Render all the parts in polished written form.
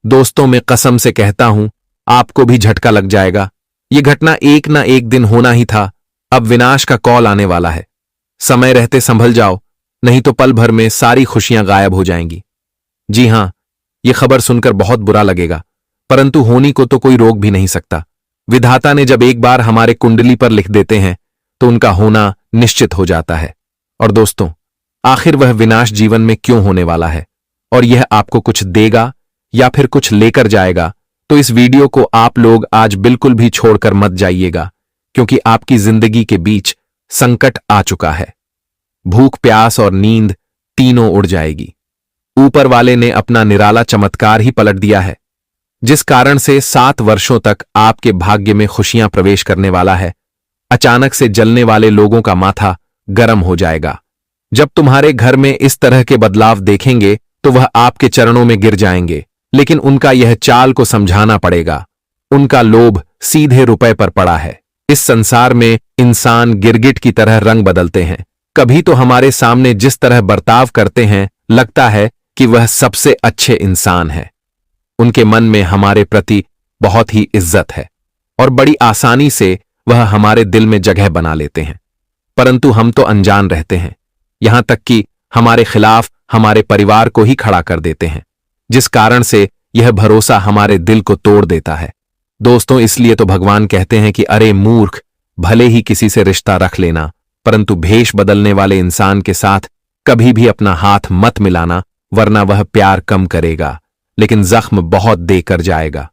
दोस्तों, मैं कसम से कहता हूं, आपको भी झटका लग जाएगा। यह घटना एक ना एक दिन होना ही था। अब विनाश का कॉल आने वाला है। समय रहते संभल जाओ, नहीं तो पल भर में सारी खुशियां गायब हो जाएंगी। जी हां, यह खबर सुनकर बहुत बुरा लगेगा, परंतु होनी को तो कोई रोक भी नहीं सकता। विधाता ने जब एक बार हमारे कुंडली पर लिख देते हैं तो उनका होना निश्चित हो जाता है। और दोस्तों, आखिर वह विनाश जीवन में क्यों होने वाला है और यह आपको कुछ देगा या फिर कुछ लेकर जाएगा, तो इस वीडियो को आप लोग आज बिल्कुल भी छोड़कर मत जाइएगा, क्योंकि आपकी जिंदगी के बीच संकट आ चुका है। भूख, प्यास और नींद तीनों उड़ जाएगी। ऊपर वाले ने अपना निराला चमत्कार ही पलट दिया है, जिस कारण से 7 वर्षों तक आपके भाग्य में खुशियां प्रवेश करने वाला है। अचानक से जलने वाले लोगों का माथा गर्म हो जाएगा। जब तुम्हारे घर में इस तरह के बदलाव देखेंगे तो वह आपके चरणों में गिर जाएंगे, लेकिन उनका यह चाल को समझाना पड़ेगा। उनका लोभ सीधे रुपए पर पड़ा है। इस संसार में इंसान गिरगिट की तरह रंग बदलते हैं। कभी तो हमारे सामने जिस तरह बर्ताव करते हैं, लगता है कि वह सबसे अच्छे इंसान है। उनके मन में हमारे प्रति बहुत ही इज्जत है और बड़ी आसानी से वह हमारे दिल में जगह बना लेते हैं, परंतु हम तो अनजान रहते हैं। यहां तक कि हमारे खिलाफ हमारे परिवार को ही खड़ा कर देते हैं, जिस कारण से यह भरोसा हमारे दिल को तोड़ देता है। दोस्तों, इसलिए तो भगवान कहते हैं कि अरे मूर्ख, भले ही किसी से रिश्ता रख लेना, परंतु भेष बदलने वाले इंसान के साथ कभी भी अपना हाथ मत मिलाना, वरना वह प्यार कम करेगा लेकिन जख्म बहुत देकर जाएगा।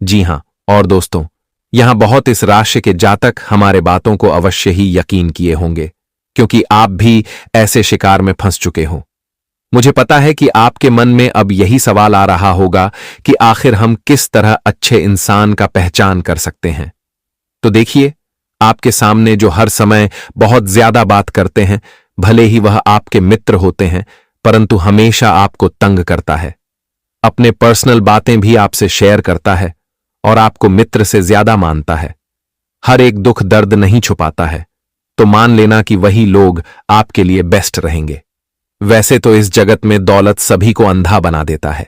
जी हां, और दोस्तों, यहां बहुत इस राशि के जातक हमारे बातों को अवश्य ही यकीन किए होंगे, क्योंकि आप भी ऐसे शिकार में फंस चुके हो। मुझे पता है कि आपके मन में अब यही सवाल आ रहा होगा कि आखिर हम किस तरह अच्छे इंसान का पहचान कर सकते हैं। तो देखिए, आपके सामने जो हर समय बहुत ज्यादा बात करते हैं, भले ही वह आपके मित्र होते हैं, परंतु हमेशा आपको तंग करता है। अपने पर्सनल बातें भी आपसे शेयर करता है और आपको मित्र से ज्यादा मानता है। हर एक दुख दर्द नहीं छुपाता है, तो मान लेना कि वही लोग आपके लिए बेस्ट रहेंगे। वैसे तो इस जगत में दौलत सभी को अंधा बना देता है,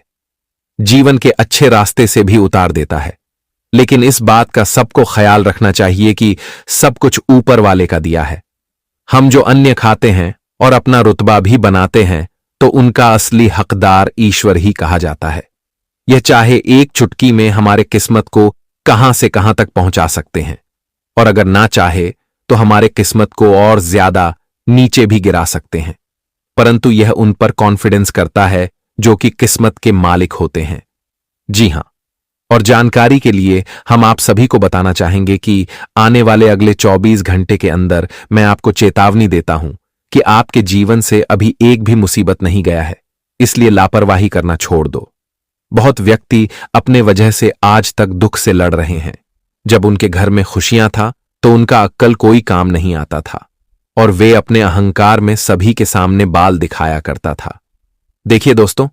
जीवन के अच्छे रास्ते से भी उतार देता है, लेकिन इस बात का सबको ख्याल रखना चाहिए कि सब कुछ ऊपर वाले का दिया है। हम जो अन्न खाते हैं और अपना रुतबा भी बनाते हैं, तो उनका असली हकदार ईश्वर ही कहा जाता है। यह चाहे एक चुटकी में हमारे किस्मत को कहां से कहां तक पहुंचा सकते हैं, और अगर ना चाहे तो हमारे किस्मत को और ज्यादा नीचे भी गिरा सकते हैं, परंतु यह उन पर कॉन्फिडेंस करता है जो कि किस्मत के मालिक होते हैं। जी हां, और जानकारी के लिए हम आप सभी को बताना चाहेंगे कि आने वाले अगले 24 घंटे के अंदर मैं आपको चेतावनी देता हूं कि आपके जीवन से अभी एक भी मुसीबत नहीं गया है, इसलिए लापरवाही करना छोड़ दो। बहुत व्यक्ति अपने वजह से आज तक दुख से लड़ रहे हैं। जब उनके घर में खुशियां था तो उनका अक्ल कोई काम नहीं आता था और वे अपने अहंकार में सभी के सामने बाल दिखाया करता था। देखिए दोस्तों,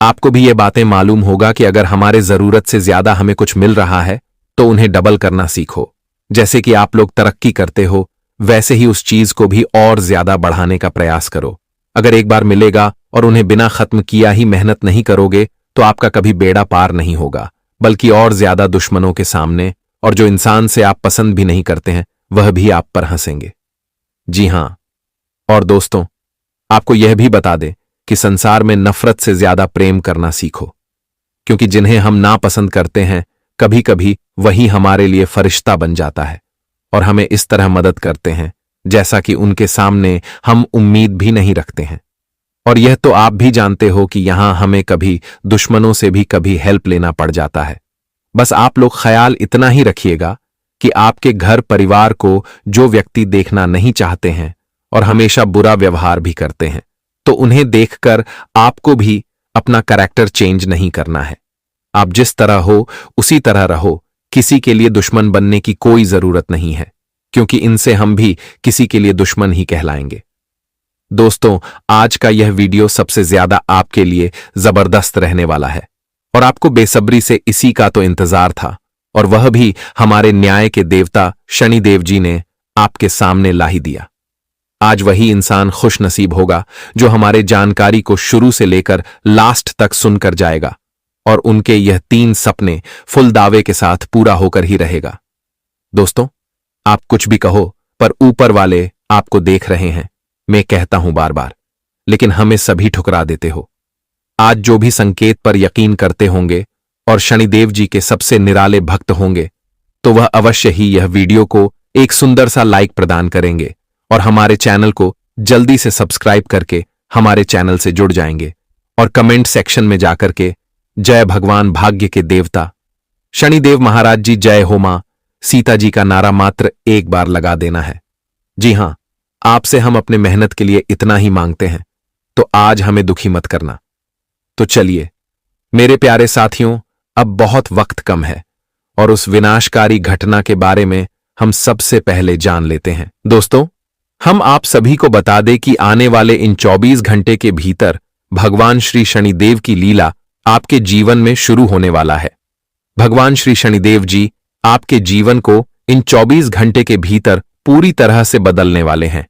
आपको भी ये बातें मालूम होगा कि अगर हमारे जरूरत से ज्यादा हमें कुछ मिल रहा है तो उन्हें डबल करना सीखो। जैसे कि आप लोग तरक्की करते हो, वैसे ही उस चीज को भी और ज्यादा बढ़ाने का प्रयास करो। अगर एक बार मिलेगा और उन्हें बिना खत्म किया ही मेहनत नहीं करोगे तो आपका कभी बेड़ा पार नहीं होगा, बल्कि और ज्यादा दुश्मनों के सामने, और जो इंसान से आप पसंद भी नहीं करते हैं वह भी आप पर हंसेंगे। जी हां, और दोस्तों, आपको यह भी बता दें कि संसार में नफरत से ज्यादा प्रेम करना सीखो, क्योंकि जिन्हें हम नापसंद करते हैं कभी कभी वही हमारे लिए फरिश्ता बन जाता है और हमें इस तरह मदद करते हैं जैसा कि उनके सामने हम उम्मीद भी नहीं रखते हैं। और यह तो आप भी जानते हो कि यहां हमें कभी दुश्मनों से भी कभी हेल्प लेना पड़ जाता है। बस आप लोग ख्याल इतना ही रखिएगा कि आपके घर परिवार को जो व्यक्ति देखना नहीं चाहते हैं और हमेशा बुरा व्यवहार भी करते हैं, तो उन्हें देखकर आपको भी अपना कैरेक्टर चेंज नहीं करना है। आप जिस तरह हो उसी तरह रहो। किसी के लिए दुश्मन बनने की कोई जरूरत नहीं है, क्योंकि इनसे हम भी किसी के लिए दुश्मन ही कहलाएंगे। दोस्तों, आज का यह वीडियो सबसे ज्यादा आपके लिए जबरदस्त रहने वाला है और आपको बेसब्री से इसी का तो इंतजार था, और वह भी हमारे न्याय के देवता शनिदेव जी ने आपके सामने ला ही दिया। आज वही इंसान खुश नसीब होगा जो हमारे जानकारी को शुरू से लेकर लास्ट तक सुनकर जाएगा और उनके यह 3 सपने फुल दावे के साथ पूरा होकर ही रहेगा। दोस्तों, आप कुछ भी कहो, पर ऊपर वाले आपको देख रहे हैं। मैं कहता हूं बार बार, लेकिन हमें सभी ठुकरा देते हो। आज जो भी संकेत पर यकीन करते होंगे और शनिदेव जी के सबसे निराले भक्त होंगे, तो वह अवश्य ही यह वीडियो को एक सुंदर सा लाइक प्रदान करेंगे और हमारे चैनल को जल्दी से सब्सक्राइब करके हमारे चैनल से जुड़ जाएंगे और कमेंट सेक्शन में जाकर के जय भगवान भाग्य के देवता शनिदेव महाराज जी जय हो मां सीता जी का नारा मात्र एक बार लगा देना है। जी हां, आपसे हम अपने मेहनत के लिए इतना ही मांगते हैं, तो आज हमें दुखी मत करना। तो चलिए मेरे प्यारे साथियों, अब बहुत वक्त कम है और उस विनाशकारी घटना के बारे में हम सबसे पहले जान लेते हैं। दोस्तों, हम आप सभी को बता दें कि आने वाले इन 24 घंटे के भीतर भगवान श्री शनिदेव की लीला आपके जीवन में शुरू होने वाला है। भगवान श्री शनिदेव जी आपके जीवन को इन 24 घंटे के भीतर पूरी तरह से बदलने वाले हैं।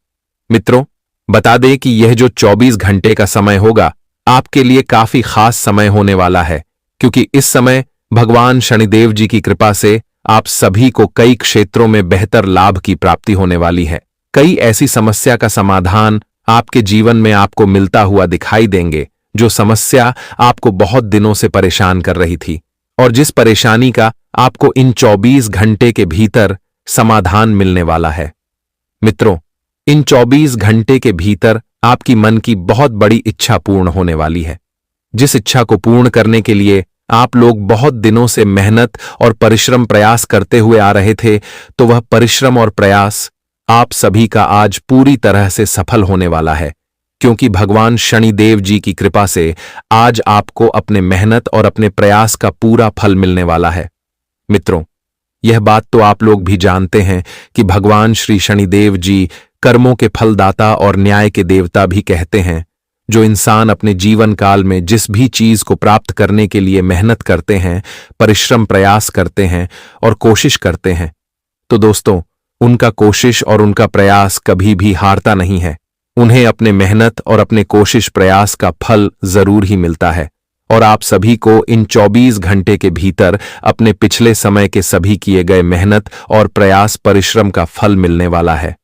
मित्रों, बता दें कि यह जो 24 घंटे का समय होगा आपके लिए काफी खास समय होने वाला है, क्योंकि इस समय भगवान शनिदेव जी की कृपा से आप सभी को कई क्षेत्रों में बेहतर लाभ की प्राप्ति होने वाली है। कई ऐसी समस्या का समाधान आपके जीवन में आपको मिलता हुआ दिखाई देंगे, जो समस्या आपको बहुत दिनों से परेशान कर रही थी और जिस परेशानी का आपको इन 24 घंटे के भीतर समाधान मिलने वाला है। मित्रों, इन 24 घंटे के भीतर आपकी मन की बहुत बड़ी इच्छा पूर्ण होने वाली है। जिस इच्छा को पूर्ण करने के लिए आप लोग बहुत दिनों से मेहनत और परिश्रम प्रयास करते हुए आ रहे थे, तो वह परिश्रम और प्रयास आप सभी का आज पूरी तरह से सफल होने वाला है, क्योंकि भगवान शनिदेव जी की कृपा से आज आपको अपने मेहनत और अपने प्रयास का पूरा फल मिलने वाला है। मित्रों, यह बात तो आप लोग भी जानते हैं कि भगवान श्री शनिदेव जी कर्मों के फलदाता और न्याय के देवता भी कहते हैं। जो इंसान अपने जीवन काल में जिस भी चीज को प्राप्त करने के लिए मेहनत करते हैं, परिश्रम प्रयास करते हैं और कोशिश करते हैं, तो दोस्तों, उनका कोशिश और उनका प्रयास कभी भी हारता नहीं है। उन्हें अपने मेहनत और अपने कोशिश प्रयास का फल जरूर ही मिलता है और आप सभी को इन 24 घंटे के भीतर अपने पिछले समय के सभी किए गए मेहनत और प्रयास परिश्रम का फल मिलने वाला है।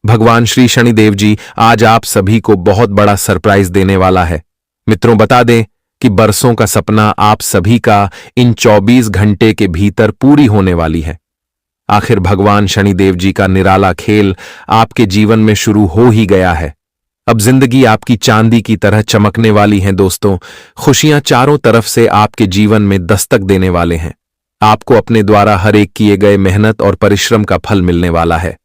भगवान श्री शनिदेव जी आज आप सभी को बहुत बड़ा सरप्राइज देने वाला है। मित्रों, बता दें कि बरसों का सपना आप सभी का इन 24 घंटे के भीतर पूरी होने वाली है। आखिर भगवान शनिदेव जी का निराला खेल आपके जीवन में शुरू हो ही गया है। अब जिंदगी आपकी चांदी की तरह चमकने वाली है। दोस्तों, खुशियां चारों तरफ से आपके जीवन में दस्तक देने वाले हैं। आपको अपने द्वारा हर एक किए गए मेहनत और परिश्रम का फल मिलने वाला है।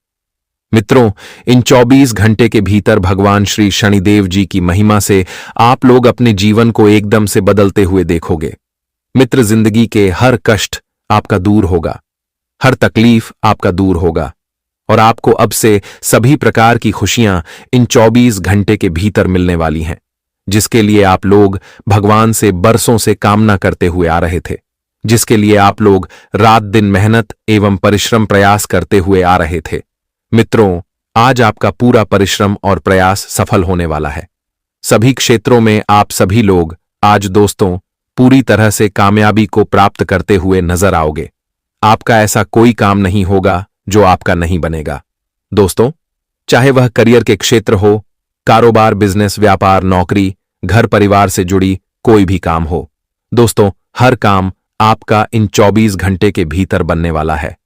मित्रों, इन 24 घंटे के भीतर भगवान श्री शनिदेव जी की महिमा से आप लोग अपने जीवन को एकदम से बदलते हुए देखोगे। मित्र, जिंदगी के हर कष्ट आपका दूर होगा, हर तकलीफ आपका दूर होगा और आपको अब से सभी प्रकार की खुशियां इन 24 घंटे के भीतर मिलने वाली हैं, जिसके लिए आप लोग भगवान से बरसों से कामना करते हुए आ रहे थे, जिसके लिए आप लोग रात दिन मेहनत एवं परिश्रम प्रयास करते हुए आ रहे थे। मित्रों, आज आपका पूरा परिश्रम और प्रयास सफल होने वाला है। सभी क्षेत्रों में आप सभी लोग आज दोस्तों पूरी तरह से कामयाबी को प्राप्त करते हुए नजर आओगे। आपका ऐसा कोई काम नहीं होगा जो आपका नहीं बनेगा। दोस्तों, चाहे वह करियर के क्षेत्र हो, कारोबार, बिजनेस, व्यापार, नौकरी, घर परिवार से जुड़ी कोई भी काम हो, दोस्तों, हर काम आपका इन 24 घंटे के भीतर बनने वाला है।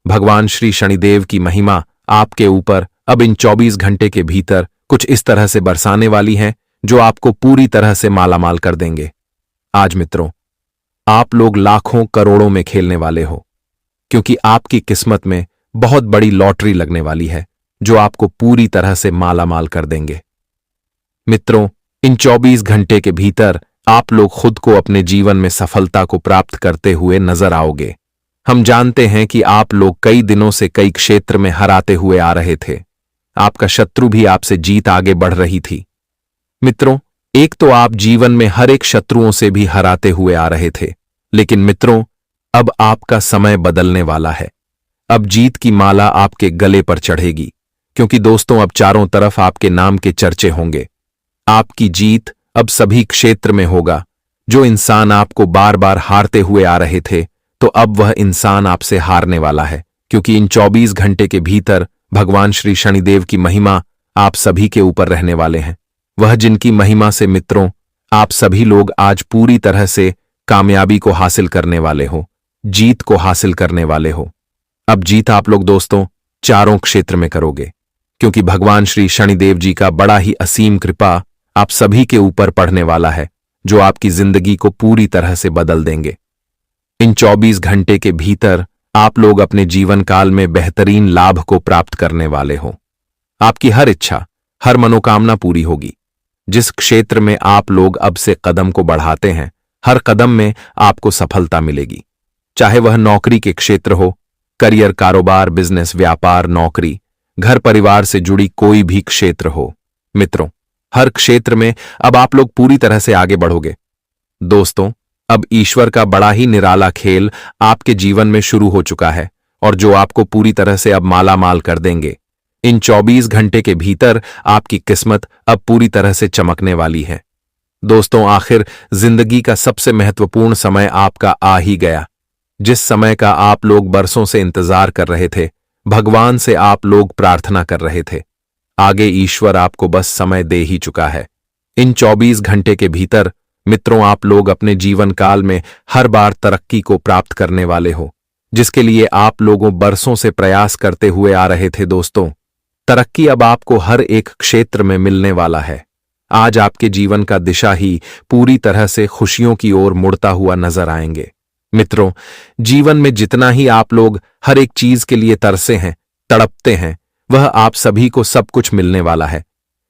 भगवान श्री शनिदेव की महिमा आपके ऊपर अब इन 24 घंटे के भीतर कुछ इस तरह से बरसाने वाली है, जो आपको पूरी तरह से मालामाल कर देंगे। आज मित्रों, आप लोग लाखों करोड़ों में खेलने वाले हो, क्योंकि आपकी किस्मत में बहुत बड़ी लॉटरी लगने वाली है, जो आपको पूरी तरह से मालामाल कर देंगे। मित्रों, इन 24 घंटे के भीतर आप लोग खुद को अपने जीवन में सफलता को प्राप्त करते हुए नजर आओगे। हम जानते हैं कि आप लोग कई दिनों से कई क्षेत्र में हराते हुए आ रहे थे। आपका शत्रु भी आपसे जीत आगे बढ़ रही थी। मित्रों, एक तो आप जीवन में हर एक शत्रुओं से भी हराते हुए आ रहे थे, लेकिन मित्रों, अब आपका समय बदलने वाला है। अब जीत की माला आपके गले पर चढ़ेगी, क्योंकि दोस्तों अब चारों तरफ आपके नाम के चर्चे होंगे। आपकी जीत अब सभी क्षेत्र में होगा। जो इंसान आपको बार बार हारते हुए आ रहे थे, तो अब वह इंसान आपसे हारने वाला है, क्योंकि इन 24 घंटे के भीतर भगवान श्री शनिदेव की महिमा आप सभी के ऊपर रहने वाले हैं। वह जिनकी महिमा से मित्रों आप सभी लोग आज पूरी तरह से कामयाबी को हासिल करने वाले हो, जीत को हासिल करने वाले हो। अब जीत आप लोग दोस्तों चारों क्षेत्र में करोगे, क्योंकि भगवान श्री शनिदेव जी का बड़ा ही असीम कृपा आप सभी के ऊपर पड़ने वाला है, जो आपकी जिंदगी को पूरी तरह से बदल देंगे। इन 24 घंटे के भीतर आप लोग अपने जीवन काल में बेहतरीन लाभ को प्राप्त करने वाले हो। आपकी हर इच्छा, हर मनोकामना पूरी होगी। जिस क्षेत्र में आप लोग अब से कदम को बढ़ाते हैं, हर कदम में आपको सफलता मिलेगी, चाहे वह नौकरी के क्षेत्र हो, करियर, कारोबार, बिजनेस, व्यापार, नौकरी, घर परिवार से जुड़ी कोई भी क्षेत्र हो। मित्रों, हर क्षेत्र में अब आप लोग पूरी तरह से आगे बढ़ोगे। दोस्तों, अब ईश्वर का बड़ा ही निराला खेल आपके जीवन में शुरू हो चुका है, और जो आपको पूरी तरह से अब मालामाल कर देंगे। इन 24 घंटे के भीतर आपकी किस्मत अब पूरी तरह से चमकने वाली है। दोस्तों, आखिर जिंदगी का सबसे महत्वपूर्ण समय आपका आ ही गया। जिस समय का आप लोग बरसों से इंतजार कर रहे थे, भगवान से आप लोग प्रार्थना कर रहे थे, आगे ईश्वर आपको बस समय दे ही चुका है। इन 24 घंटे के भीतर मित्रों आप लोग अपने जीवन काल में हर बार तरक्की को प्राप्त करने वाले हो, जिसके लिए आप लोगों बरसों से प्रयास करते हुए आ रहे थे। दोस्तों, तरक्की अब आपको हर एक क्षेत्र में मिलने वाला है। आज आपके जीवन का दिशा ही पूरी तरह से खुशियों की ओर मुड़ता हुआ नजर आएंगे। मित्रों, जीवन में जितना ही आप लोग हर एक चीज के लिए तरसे हैं, तड़पते हैं, वह आप सभी को सब कुछ मिलने वाला है,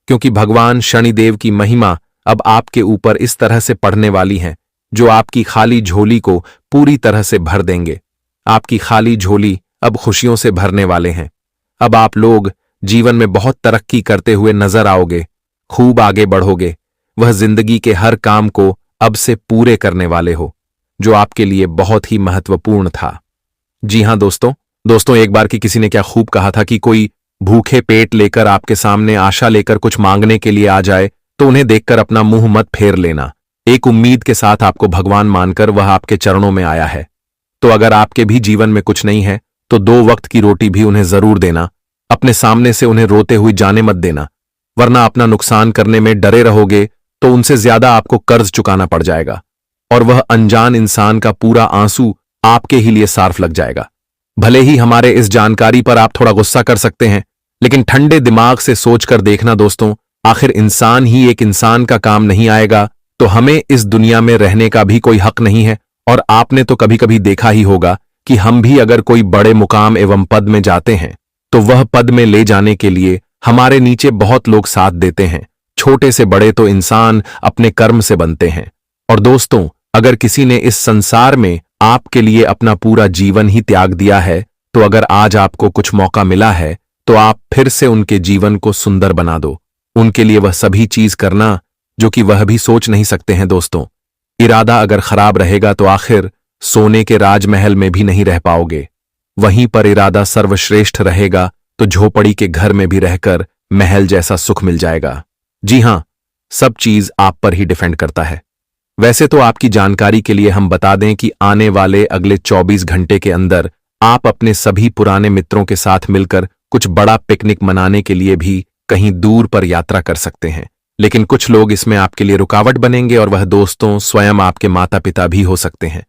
क्योंकि भगवान शनिदेव की महिमा अब आपके ऊपर इस तरह से पड़ने वाली है, जो आपकी खाली झोली को पूरी तरह से भर देंगे। आपकी खाली झोली अब खुशियों से भरने वाले हैं। अब आप लोग जीवन में बहुत तरक्की करते हुए नजर आओगे, खूब आगे बढ़ोगे। वह जिंदगी के हर काम को अब से पूरे करने वाले हो, जो आपके लिए बहुत ही महत्वपूर्ण था। जी हां दोस्तों, एक बार की किसी ने क्या खूब कहा था कि कोई भूखे पेट लेकर आपके सामने आशा लेकर कुछ मांगने के लिए आ जाए, तो उन्हें देखकर अपना मुंह मत फेर लेना। एक उम्मीद के साथ आपको भगवान मानकर वह आपके चरणों में आया है। तो अगर आपके भी जीवन में कुछ नहीं है, तो 2 वक्त की रोटी भी उन्हें जरूर देना। अपने सामने से उन्हें रोते हुए जाने मत देना, वरना अपना नुकसान करने में डरे रहोगे तो उनसे ज्यादा आपको कर्ज चुकाना पड़ जाएगा, और वह अनजान इंसान का पूरा आंसू आपके ही लिए सार्फ लग जाएगा। भले ही हमारे इस जानकारी पर आप थोड़ा गुस्सा कर सकते हैं, लेकिन ठंडे दिमाग से सोचकर देखना दोस्तों, आखिर इंसान ही एक इंसान का काम नहीं आएगा, तो हमें इस दुनिया में रहने का भी कोई हक नहीं है। और आपने तो कभी कभी देखा ही होगा कि हम भी अगर कोई बड़े मुकाम एवं पद में जाते हैं, तो वह पद में ले जाने के लिए हमारे नीचे बहुत लोग साथ देते हैं। छोटे से बड़े तो इंसान अपने कर्म से बनते हैं। और दोस्तों, अगर किसी ने इस संसार में आपके लिए अपना पूरा जीवन ही त्याग दिया है, तो अगर आज आपको कुछ मौका मिला है, तो आप फिर से उनके जीवन को सुंदर बना दो। उनके लिए वह सभी चीज करना जो कि वह भी सोच नहीं सकते हैं। दोस्तों, इरादा अगर खराब रहेगा तो आखिर सोने के राजमहल में भी नहीं रह पाओगे। वहीं पर इरादा सर्वश्रेष्ठ रहेगा तो झोपड़ी के घर में भी रहकर महल जैसा सुख मिल जाएगा। जी हां, सब चीज आप पर ही डिपेंड करता है। वैसे तो आपकी जानकारी के लिए हम बता दें कि आने वाले अगले 24 घंटे के अंदर आप अपने सभी पुराने मित्रों के साथ मिलकर कुछ बड़ा पिकनिक मनाने के लिए भी कहीं दूर पर यात्रा कर सकते हैं। लेकिन कुछ लोग इसमें आपके लिए रुकावट बनेंगे, और वह दोस्तों स्वयं आपके माता पिता भी हो सकते हैं।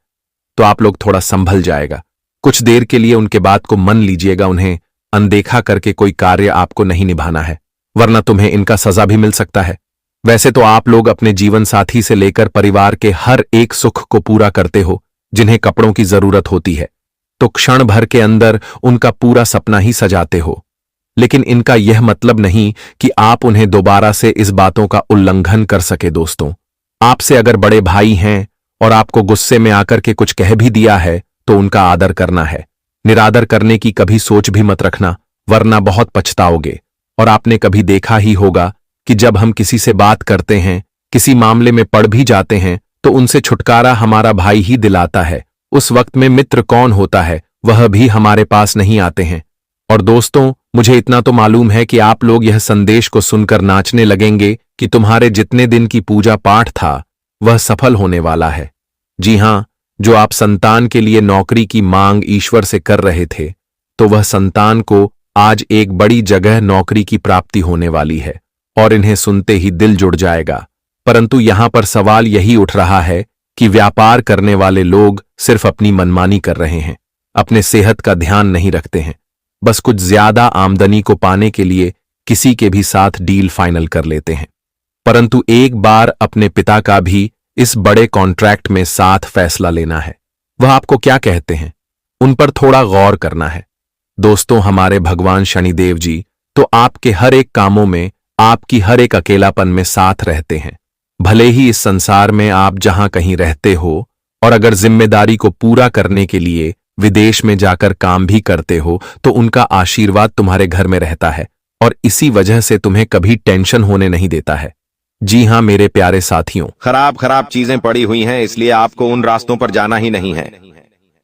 तो आप लोग थोड़ा संभल जाएगा। कुछ देर के लिए उनके बात को मन लीजिएगा। उन्हें अनदेखा करके कोई कार्य आपको नहीं निभाना है, वरना तुम्हें इनका सजा भी मिल सकता है। वैसे तो आप लोग अपने जीवन साथी से लेकर परिवार के हर एक सुख को पूरा करते हो। जिन्हें कपड़ों की जरूरत होती है, तो क्षण भर के अंदर उनका पूरा सपना ही सजाते हो। लेकिन इनका यह मतलब नहीं कि आप उन्हें दोबारा से इस बातों का उल्लंघन कर सके। दोस्तों, आपसे अगर बड़े भाई हैं और आपको गुस्से में आकर के कुछ कह भी दिया है, तो उनका आदर करना है। निरादर करने की कभी सोच भी मत रखना, वरना बहुत पछताओगे। और आपने कभी देखा ही होगा कि जब हम किसी से बात करते हैं, किसी मामले में पड़ भी जाते हैं, तो उनसे छुटकारा हमारा भाई ही दिलाता है। उस वक्त में मित्र कौन होता है, वह भी हमारे पास नहीं आते हैं। और दोस्तों, मुझे इतना तो मालूम है कि आप लोग यह संदेश को सुनकर नाचने लगेंगे कि तुम्हारे जितने दिन की पूजा पाठ था, वह सफल होने वाला है। जी हां, जो आप संतान के लिए नौकरी की मांग ईश्वर से कर रहे थे, तो वह संतान को आज एक बड़ी जगह नौकरी की प्राप्ति होने वाली है और इन्हें सुनते ही दिल जुड़ जाएगा। परंतु यहां पर सवाल यही उठ रहा है कि व्यापार करने वाले लोग सिर्फ अपनी मनमानी कर रहे हैं, अपने सेहत का ध्यान नहीं रखते हैं, बस कुछ ज्यादा आमदनी को पाने के लिए किसी के भी साथ डील फाइनल कर लेते हैं। परंतु एक बार अपने पिता का भी इस बड़े कॉन्ट्रैक्ट में साथ फैसला लेना है। वह आपको क्या कहते हैं, उन पर थोड़ा गौर करना है। दोस्तों, हमारे भगवान शनिदेव जी तो आपके हर एक कामों में, आपकी हर एक अकेलापन में साथ रहते हैं। भले ही इस संसार में आप जहां कहीं रहते हो और अगर जिम्मेदारी को पूरा करने के लिए विदेश में जाकर काम भी करते हो, तो उनका आशीर्वाद तुम्हारे घर में रहता है और इसी वजह से तुम्हें कभी टेंशन होने नहीं देता है। जी हां मेरे प्यारे साथियों, खराब चीजें पड़ी हुई हैं, इसलिए आपको उन रास्तों पर जाना ही नहीं है।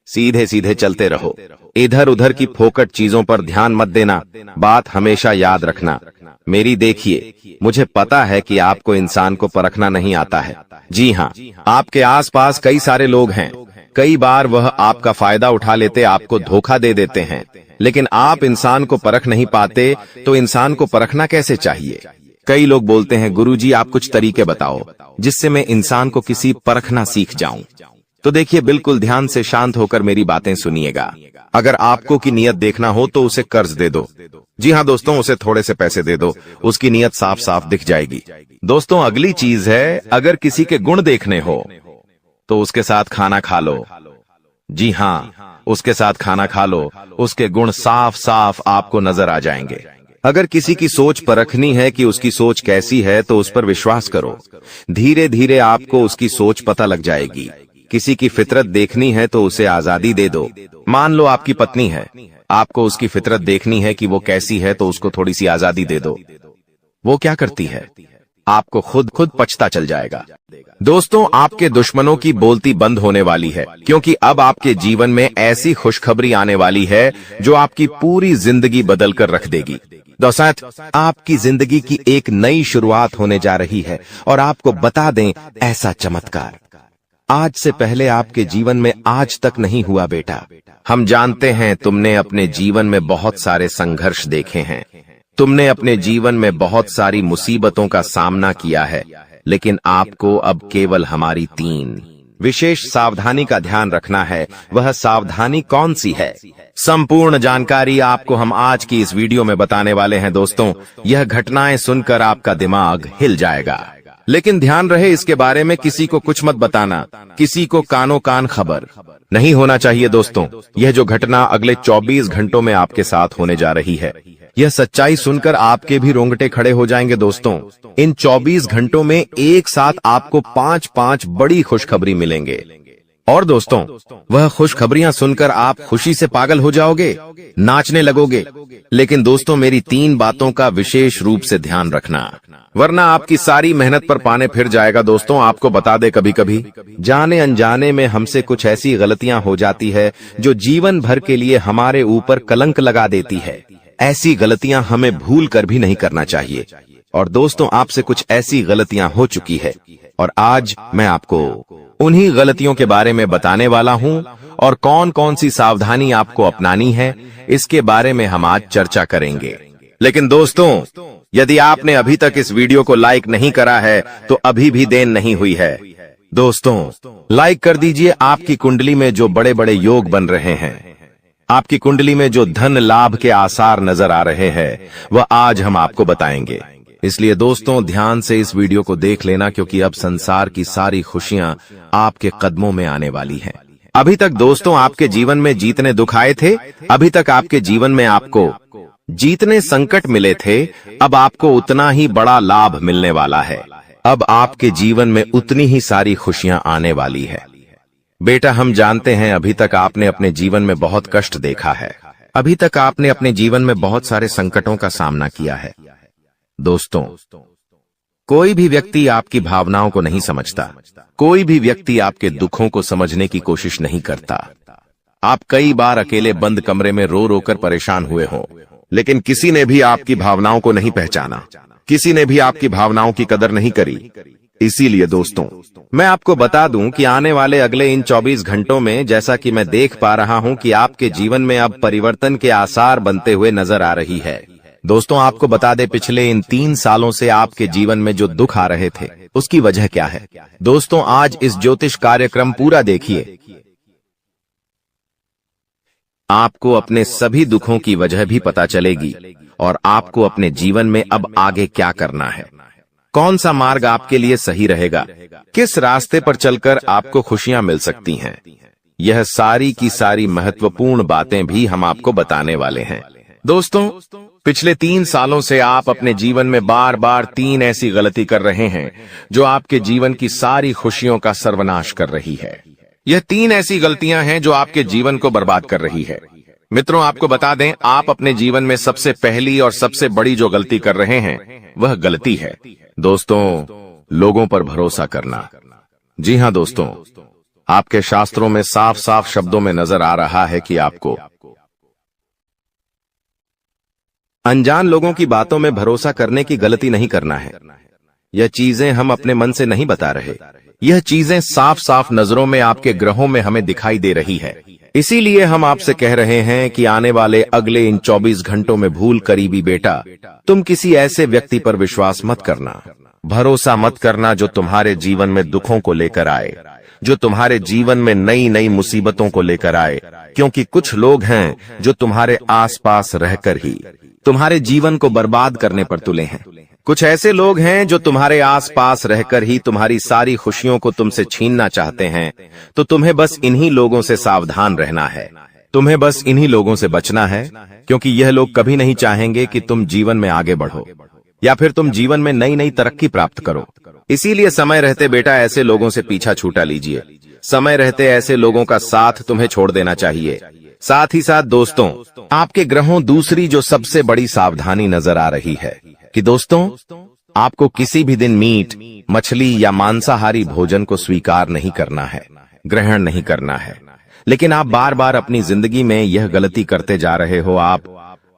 सीधे सीधे चलते रहो। इधर उधर की फोकट चीजों पर ध्यान मत देना। बात हमेशा याद रखना मेरी। देखिए, मुझे पता है कि आपको इंसान को परखना नहीं आता है। जी हाँ, आपके आसपास कई सारे लोग हैं। कई बार वह आपका फायदा उठा लेते, आपको धोखा दे देते हैं, लेकिन आप इंसान को परख नहीं पाते, तो इंसान को परखना कैसे चाहिए? कई लोग बोलते हैं, गुरुजी आप कुछ तरीके बताओ जिससे मैं इंसान को किसी परखना सीख जाऊं। तो देखिए, बिल्कुल ध्यान से शांत होकर मेरी बातें सुनिएगा। अगर आपको की नियत देखना हो तो उसे कर्ज दे दो। जी हाँ दोस्तों, उसे थोड़े से पैसे दे दो, उसकी नियत साफ साफ दिख जाएगी। दोस्तों, अगली चीज है, अगर किसी के गुण देखने हो तो उसके साथ खाना खा लो। जी हाँ, उसके साथ खाना खा लो, उसके गुण साफ साफ आपको नजर आ जाएंगे। अगर किसी की सोच परखनी है कि उसकी सोच कैसी है, तो उस पर विश्वास करो। धीरे धीरे आपको उसकी सोच पता लग जाएगी। किसी की फितरत देखनी है तो उसे आजादी दे दो। मान लो आपकी पत्नी है, आपको उसकी फितरत देखनी है कि वो कैसी है, तो उसको थोड़ी सी आजादी दे दो। वो क्या करती है, आपको खुद पछता चल जाएगा। दोस्तों, आपके दुश्मनों की बोलती बंद होने वाली है, क्योंकि अब आपके जीवन में ऐसी खुशखबरी आने वाली है जो आपकी पूरी जिंदगी बदल कर रख देगी। दोस्तों, आपकी जिंदगी की एक नई शुरुआत होने जा रही है और आपको बता दें, ऐसा चमत्कार आज से पहले आपके जीवन में आज तक नहीं हुआ बेटा। हम जानते हैं तुमने अपने जीवन में बहुत सारे संघर्ष देखे हैं, तुमने अपने जीवन में बहुत सारी मुसीबतों का सामना किया है, लेकिन आपको अब केवल हमारी 3 विशेष सावधानी का ध्यान रखना है। वह सावधानी कौन सी है? संपूर्ण जानकारी आपको हम आज की इस वीडियो में बताने वाले हैं। दोस्तों, यह घटनाएं सुनकर आपका दिमाग हिल जाएगा, लेकिन ध्यान रहे, इसके बारे में किसी को कुछ मत बताना, किसी को कानो कान खबर नहीं होना चाहिए। दोस्तों, यह जो घटना अगले 24 घंटों में आपके साथ होने जा रही है, यह सच्चाई सुनकर आपके भी रोंगटे खड़े हो जाएंगे। दोस्तों, इन 24 घंटों में एक साथ आपको 5 बड़ी खुशखबरी मिलेंगे। और दोस्तों, वह खुशखबरियां सुनकर आप खुशी से पागल हो जाओगे, नाचने लगोगे। लेकिन दोस्तों, मेरी 3 बातों का विशेष रूप से ध्यान रखना, वरना आपकी सारी मेहनत पर पानी फिर जाएगा। दोस्तों, आपको बता दे, कभी कभी जाने अनजाने में हमसे कुछ ऐसी गलतियां हो जाती है जो जीवन भर के लिए हमारे ऊपर कलंक लगा देती है। ऐसी गलतियां हमें भूल कर भी नहीं करना चाहिए। और दोस्तों, आपसे कुछ ऐसी गलतियां हो चुकी है और आज मैं आपको उन्हीं गलतियों के बारे में बताने वाला हूं, और कौन कौन सी सावधानी आपको अपनानी है, इसके बारे में हम आज चर्चा करेंगे। लेकिन दोस्तों, यदि आपने अभी तक इस वीडियो को लाइक नहीं करा है तो अभी भी देर नहीं हुई है। दोस्तों, लाइक कर दीजिए। आपकी कुंडली में जो बड़े बड़े योग बन रहे हैं, आपकी कुंडली में जो धन लाभ के आसार नजर आ रहे हैं, वह आज हम आपको बताएंगे। इसलिए दोस्तों, ध्यान से इस वीडियो को देख लेना, क्योंकि अब संसार की सारी खुशियां आपके कदमों में आने वाली हैं। अभी तक दोस्तों आपके जीवन में जितने दुख आए थे, अभी तक आपके जीवन में आपको जितने संकट मिले थे, अब आपको उतना ही बड़ा लाभ मिलने वाला है। अब आपके जीवन में उतनी ही सारी खुशियां आने वाली है। बेटा, हम जानते हैं अभी तक आपने अपने जीवन में बहुत कष्ट देखा है, अभी तक आपने अपने जीवन में बहुत सारे संकटों का सामना किया है। दोस्तों, कोई भी व्यक्ति आपकी भावनाओं को नहीं समझता, कोई भी व्यक्ति आपके दुखों को समझने की कोशिश नहीं करता। आप कई बार अकेले बंद कमरे में रो रो कर परेशान हुए हों, लेकिन किसी ने भी आपकी भावनाओं को नहीं पहचाना, किसी ने भी आपकी भावनाओं की कदर नहीं करी। इसीलिए दोस्तों, मैं आपको बता दूं कि आने वाले अगले इन 24 घंटों में जैसा कि मैं देख पा रहा हूं कि आपके जीवन में अब परिवर्तन के आसार बनते हुए नजर आ रही है। दोस्तों, आपको बता दें, पिछले इन 3 सालों से आपके जीवन में जो दुख आ रहे थे उसकी वजह क्या है। दोस्तों, आज इस ज्योतिष कार्यक्रम पूरा देखिए, आपको अपने सभी दुखों की वजह भी पता चलेगी और आपको अपने जीवन में अब आगे क्या करना है, कौन सा मार्ग आपके लिए सही रहेगा, किस रास्ते पर चलकर आपको खुशियां मिल सकती हैं। यह सारी की सारी महत्वपूर्ण बातें भी हम आपको बताने वाले हैं। दोस्तों, पिछले 3 सालों से आप अपने जीवन में बार बार 3 ऐसी गलती कर रहे हैं जो आपके जीवन की सारी खुशियों का सर्वनाश कर रही है। यह 3 ऐसी गलतियां हैं जो आपके जीवन को बर्बाद कर रही है। मित्रों, आपको बता दें, आप अपने जीवन में सबसे पहली और सबसे बड़ी जो गलती कर रहे हैं वह गलती है दोस्तों, लोगों पर भरोसा करना। जी हां दोस्तों, आपके शास्त्रों में साफ साफ शब्दों में नजर आ रहा है कि आपको अनजान लोगों की बातों में भरोसा करने की गलती नहीं करना है। यह चीजें हम अपने मन से नहीं बता रहे, यह चीजें साफ साफ नजरों में आपके ग्रहों में हमें दिखाई दे रही है। इसीलिए हम आपसे कह रहे हैं कि आने वाले अगले इन 24 घंटों में भूल करीबी बेटा, तुम किसी ऐसे व्यक्ति पर विश्वास मत करना, भरोसा मत करना जो तुम्हारे जीवन में दुखों को लेकर आए, जो तुम्हारे जीवन में नई नई मुसीबतों को लेकर आए। क्योंकि कुछ लोग हैं जो तुम्हारे आसपास रहकर ही तुम्हारे जीवन को बर्बाद करने पर तुले हैं। कुछ ऐसे लोग हैं जो तुम्हारे आसपास रहकर ही तुम्हारी सारी खुशियों को तुमसे छीनना चाहते हैं। तो तुम्हें बस इन्हीं लोगों से सावधान रहना है, तुम्हें बस इन्हीं लोगों से बचना है, क्योंकि यह लोग कभी नहीं चाहेंगे कि तुम जीवन में आगे बढ़ो या फिर तुम जीवन में नई नई तरक्की प्राप्त करो। इसीलिए समय रहते बेटा ऐसे लोगों से पीछा छूटा लीजिए। समय रहते ऐसे लोगों का साथ तुम्हें छोड़ देना चाहिए। साथ ही साथ दोस्तों, आपके ग्रहों दूसरी जो सबसे बड़ी सावधानी नजर आ रही है कि दोस्तों, आपको किसी भी दिन मीट, मछली या मांसाहारी भोजन को स्वीकार नहीं करना है, ग्रहण नहीं करना है। लेकिन आप बार बार अपनी जिंदगी में यह गलती करते जा रहे हो। आप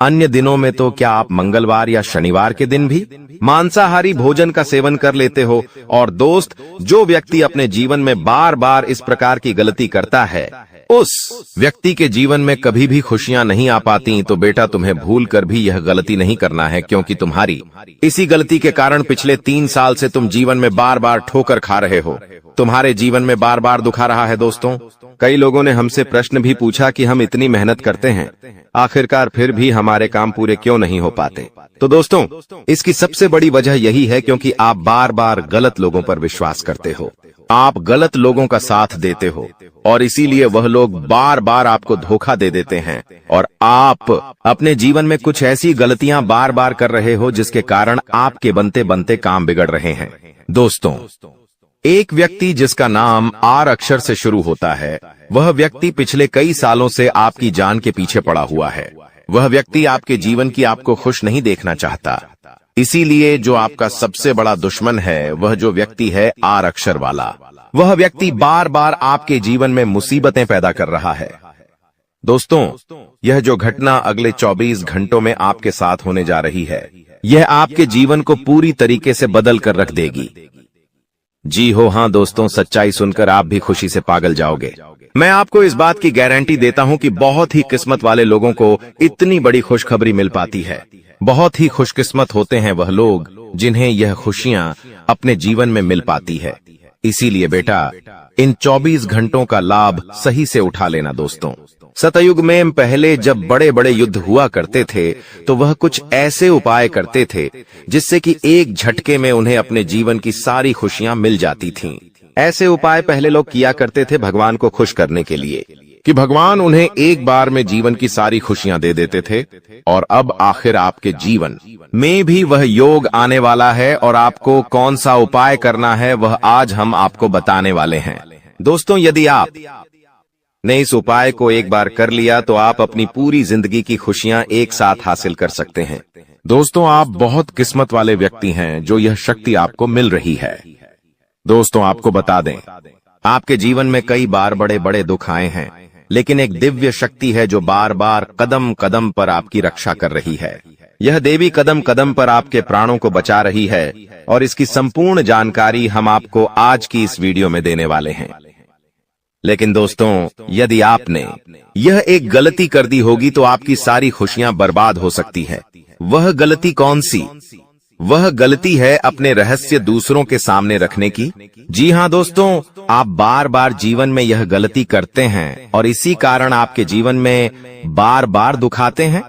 अन्य दिनों में तो क्या आप मंगलवार या शनिवार के दिन भी मांसाहारी भोजन का सेवन कर लेते हो। और दोस्त, जो व्यक्ति अपने जीवन में बार बार इस प्रकार की गलती करता है, उस व्यक्ति के जीवन में कभी भी खुशियां नहीं आ पाती। तो बेटा, तुम्हें भूल कर भी यह गलती नहीं करना है, क्योंकि तुम्हारी इसी गलती के कारण पिछले 3 साल से तुम जीवन में बार बार ठोकर खा रहे हो, तुम्हारे जीवन में बार बार दुख आ रहा है। दोस्तों, कई लोगों ने हमसे प्रश्न भी पूछा कि हम इतनी मेहनत करते हैं, आखिरकार फिर भी हमारे काम पूरे क्यों नहीं हो पाते। तो दोस्तों, इसकी सबसे बड़ी वजह यही है क्योंकि आप बार बार गलत लोगों पर विश्वास करते हो, आप गलत लोगों का साथ देते हो और इसीलिए वह लोग बार बार आपको धोखा दे देते हैं और आप अपने जीवन में कुछ ऐसी गलतियां बार बार कर रहे हो जिसके कारण आपके बनते बनते काम बिगड़ रहे हैं। दोस्तों, एक व्यक्ति जिसका नाम आर अक्षर से शुरू होता है, वह व्यक्ति पिछले कई सालों से आपकी जान के पीछे पड़ा हुआ है। वह व्यक्ति आपके जीवन की आपको खुश नहीं देखना चाहता। इसीलिए जो आपका सबसे बड़ा दुश्मन है, वह जो व्यक्ति है आर अक्षर वाला, वह व्यक्ति बार बार आपके जीवन में मुसीबतें पैदा कर रहा है। दोस्तों, यह जो घटना अगले 24 घंटों में आपके साथ होने जा रही है, यह आपके जीवन को पूरी तरीके से बदल कर रख देगी। जी हो हाँ दोस्तों, सच्चाई सुनकर आप भी खुशी से पागल जाओगे। मैं आपको इस बात की गारंटी देता हूं कि बहुत ही किस्मत वाले लोगों को इतनी बड़ी खुशखबरी मिल पाती है। बहुत ही खुशकिस्मत होते हैं वह लोग जिन्हें यह खुशियां अपने जीवन में मिल पाती है। इसीलिए बेटा, इन 24 घंटों का लाभ सही से उठा लेना। दोस्तों, सतयुग में पहले जब बड़े बड़े युद्ध हुआ करते थे तो वह कुछ ऐसे उपाय करते थे जिससे कि एक झटके में उन्हें अपने जीवन की सारी खुशियां मिल जाती थीं। ऐसे उपाय पहले लोग किया करते थे भगवान को खुश करने के लिए कि भगवान उन्हें एक बार में जीवन की सारी खुशियां दे देते थे। और अब आखिर आपके जीवन में भी वह योग आने वाला है और आपको कौन सा उपाय करना है वह आज हम आपको बताने वाले हैं। दोस्तों, यदि आप ने इस उपाय को एक बार कर लिया तो आप अपनी पूरी जिंदगी की खुशियां एक साथ हासिल कर सकते हैं। दोस्तों, आप बहुत किस्मत वाले व्यक्ति हैं जो यह शक्ति आपको मिल रही है। दोस्तों, आपको बता दें, आपके जीवन में कई बार बड़े बड़े दुख आए हैं, लेकिन एक दिव्य शक्ति है जो बार बार कदम कदम पर आपकी रक्षा कर रही है। यह देवी कदम कदम पर आपके प्राणों को बचा रही है और इसकी संपूर्ण जानकारी हम आपको आज की इस वीडियो में देने वाले हैं। लेकिन दोस्तों, यदि आपने यह एक गलती कर दी होगी तो आपकी सारी खुशियां बर्बाद हो सकती है। वह गलती कौन सी? वह गलती है अपने रहस्य दूसरों के सामने रखने की। जी हां दोस्तों, आप बार बार जीवन में यह गलती करते हैं और इसी कारण आपके जीवन में बार बार दुख आते हैं।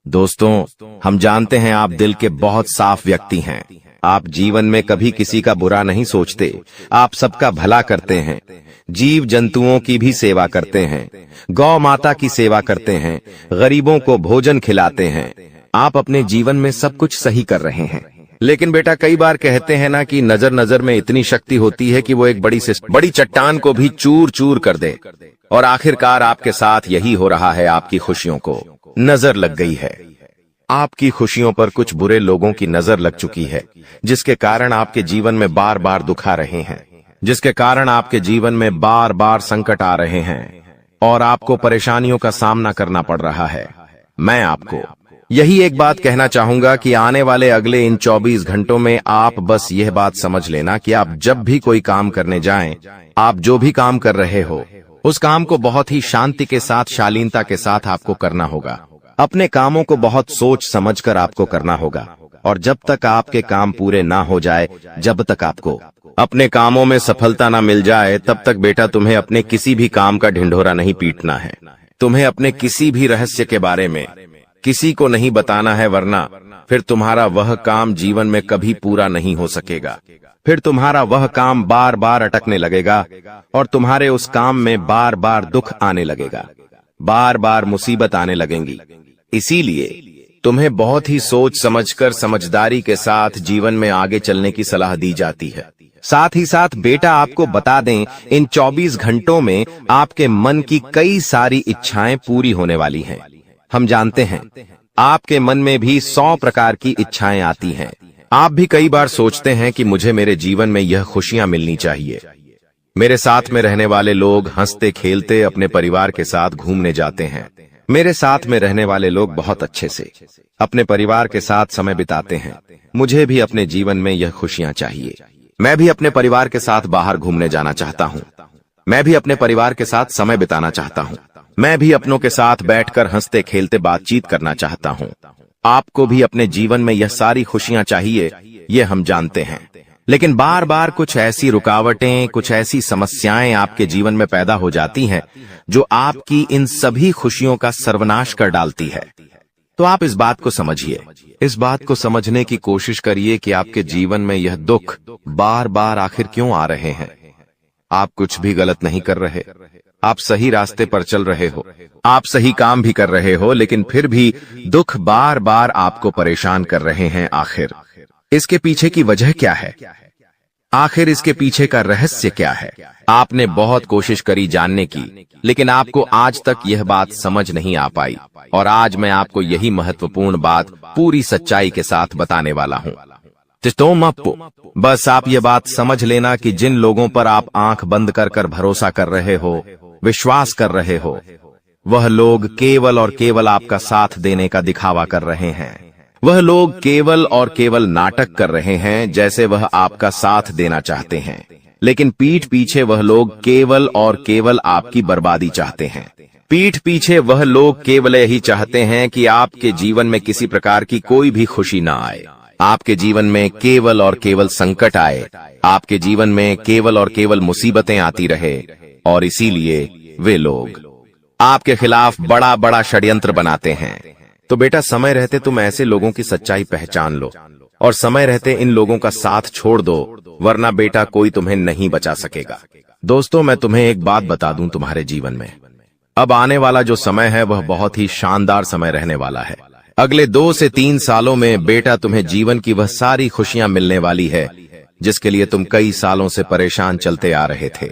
दोस्तों, हम जानते हैं आप दिल के बहुत साफ व्यक्ति हैं। आप जीवन में कभी किसी का बुरा नहीं सोचते, आप सबका भला करते हैं, जीव जंतुओं की भी सेवा करते हैं, गौ माता की सेवा करते हैं, गरीबों को भोजन खिलाते हैं। आप अपने जीवन में सब कुछ सही कर रहे हैं। लेकिन बेटा, कई बार कहते हैं ना कि नजर में इतनी शक्ति होती है कि वो एक बड़ी चट्टान को भी चूर चूर कर दे। और आखिरकार आपके साथ यही हो रहा है। आपकी खुशियों को नजर लग गई है। आपकी खुशियों पर कुछ बुरे लोगों की नजर लग चुकी है, जिसके कारण आपके जीवन में बार बार दुख आ रहे हैं, जिसके कारण आपके जीवन में बार बार संकट आ रहे हैं और आपको परेशानियों का सामना करना पड़ रहा है। मैं आपको यही एक बात कहना चाहूंगा कि आने वाले अगले इन 24 घंटों में आप बस यह बात समझ लेना कि आप जब भी कोई काम करने जाएं, आप जो भी काम कर रहे हो, उस काम को बहुत ही शांति के साथ, शालीनता के साथ आपको करना होगा। अपने कामों को बहुत सोच समझकर आपको करना होगा और जब तक आपके काम पूरे ना हो जाए, जब तक आपको अपने कामों में सफलता ना मिल जाए, तब तक बेटा तुम्हें अपने किसी भी काम का ढिंढोरा नहीं पीटना है। तुम्हें अपने किसी भी रहस्य के बारे में किसी को नहीं बताना है, वरना फिर तुम्हारा वह काम जीवन में कभी पूरा नहीं हो सकेगा। फिर तुम्हारा वह काम बार बार अटकने लगेगा और तुम्हारे उस काम में बार बार दुख आने लगेगा, बार बार मुसीबत आने लगेंगी। इसीलिए तुम्हें बहुत ही सोच समझकर, समझदारी के साथ जीवन में आगे चलने की सलाह दी जाती है। साथ ही साथ बेटा, आपको बता दें, इन 24 घंटों में आपके मन की कई सारी इच्छाएं पूरी होने वाली हैं। हम जानते हैं आपके मन में भी 100 प्रकार की इच्छाएं आती हैं। आप भी कई बार सोचते हैं कि मुझे मेरे जीवन में यह खुशियां मिलनी चाहिए। मेरे साथ में रहने वाले लोग हंसते खेलते अपने परिवार के साथ घूमने जाते हैं। मेरे साथ में रहने वाले लोग बहुत अच्छे से अपने परिवार के साथ समय बिताते हैं। मुझे भी अपने जीवन में यह खुशियां चाहिए। मैं भी अपने परिवार के साथ बाहर घूमने जाना चाहता हूँ। मैं भी अपने परिवार के साथ समय बिताना चाहता हूँ। मैं भी अपनों के साथ बैठकर हंसते खेलते बातचीत करना चाहता हूँ। आपको भी अपने जीवन में यह सारी खुशियां चाहिए, ये हम जानते हैं। लेकिन बार बार कुछ ऐसी रुकावटें, कुछ ऐसी समस्याएं आपके जीवन में पैदा हो जाती हैं जो आपकी इन सभी खुशियों का सर्वनाश कर डालती है। तो आप इस बात को समझिए, इस बात को समझने की कोशिश करिए कि आपके जीवन में यह दुख बार बार आखिर क्यों आ रहे हैं। आप कुछ भी गलत नहीं कर रहे, आप सही रास्ते पर चल रहे हो, आप सही काम भी कर रहे हो, लेकिन फिर भी दुख बार बार आपको परेशान कर रहे हैं। आखिर इसके पीछे की वजह क्या है? आखिर इसके पीछे का रहस्य क्या है? आपने बहुत कोशिश करी जानने की, लेकिन आपको आज तक यह बात समझ नहीं आ पाई और आज मैं आपको यही महत्वपूर्ण बात पूरी सच्चाई के साथ बताने वाला हूँ। बस आप ये बात समझ लेना कि जिन लोगों पर आप आंख बंद कर कर भरोसा कर रहे हो, विश्वास कर रहे हो, वह लोग केवल और केवल आपका साथ देने का दिखावा कर रहे हैं। वह लोग केवल और केवल नाटक कर रहे हैं जैसे वह आपका साथ देना चाहते हैं, लेकिन पीठ पीछे वह लोग केवल और केवल आपकी बर्बादी चाहते हैं। पीठ पीछे वह लोग केवल यही चाहते हैं कि आपके जीवन में किसी प्रकार की कोई भी खुशी ना आए, आपके जीवन में केवल और केवल संकट आए, आपके जीवन में केवल और केवल मुसीबतें आती रहे। और इसीलिए वे लोग आपके खिलाफ बड़ा बड़ा षड्यंत्र बनाते हैं। तो बेटा, समय रहते तुम ऐसे लोगों की सच्चाई पहचान लो और समय रहते इन लोगों का साथ छोड़ दो, वरना बेटा कोई तुम्हें नहीं बचा सकेगा। दोस्तों, मैं तुम्हें एक बात बता दूं, तुम्हारे जीवन में अब आने वाला जो समय है वह बहुत ही शानदार समय रहने वाला है। अगले 2 से 3 सालों में बेटा तुम्हें जीवन की वह सारी खुशियां मिलने वाली है जिसके लिए तुम कई सालों से परेशान चलते आ रहे थे।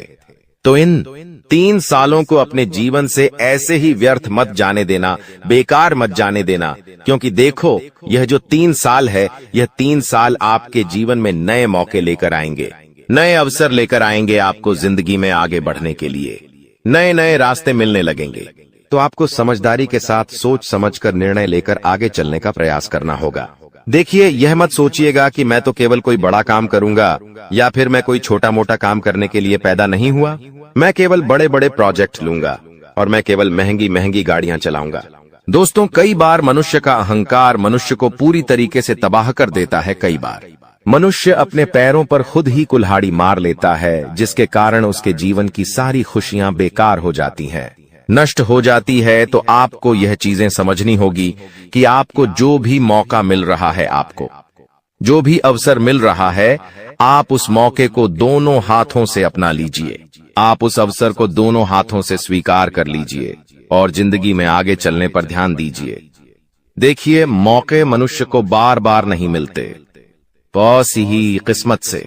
तो इन 3 सालों को अपने जीवन से ऐसे ही व्यर्थ मत जाने देना, बेकार मत जाने देना, क्योंकि देखो, यह जो 3 साल है, यह 3 साल आपके जीवन में नए मौके लेकर आएंगे, नए अवसर लेकर आएंगे। आपको जिंदगी में आगे बढ़ने के लिए नए नए रास्ते मिलने लगेंगे। तो आपको समझदारी के साथ सोच समझकर निर्णय लेकर आगे चलने का प्रयास करना होगा। देखिए, यह मत सोचिएगा कि मैं तो केवल कोई बड़ा काम करूंगा या फिर मैं कोई छोटा मोटा काम करने के लिए पैदा नहीं हुआ। मैं केवल बड़े बड़े प्रोजेक्ट लूंगा और मैं केवल महंगी महंगी गाड़ियां चलाऊंगा। दोस्तों, कई बार मनुष्य का अहंकार मनुष्य को पूरी तरीके से तबाह कर देता है। कई बार मनुष्य अपने पैरों पर खुद ही कुल्हाड़ी मार लेता है, जिसके कारण उसके जीवन की सारी खुशियां बेकार हो जाती हैं, नष्ट हो जाती है। तो आपको यह चीजें समझनी होगी कि आपको जो भी मौका मिल रहा है, आपको जो भी अवसर मिल रहा है, आप उस मौके को दोनों हाथों से अपना लीजिए। आप उस अवसर को दोनों हाथों से स्वीकार कर लीजिए और जिंदगी में आगे चलने पर ध्यान दीजिए। देखिए, मौके मनुष्य को बार बार नहीं मिलते, बस ही किस्मत से।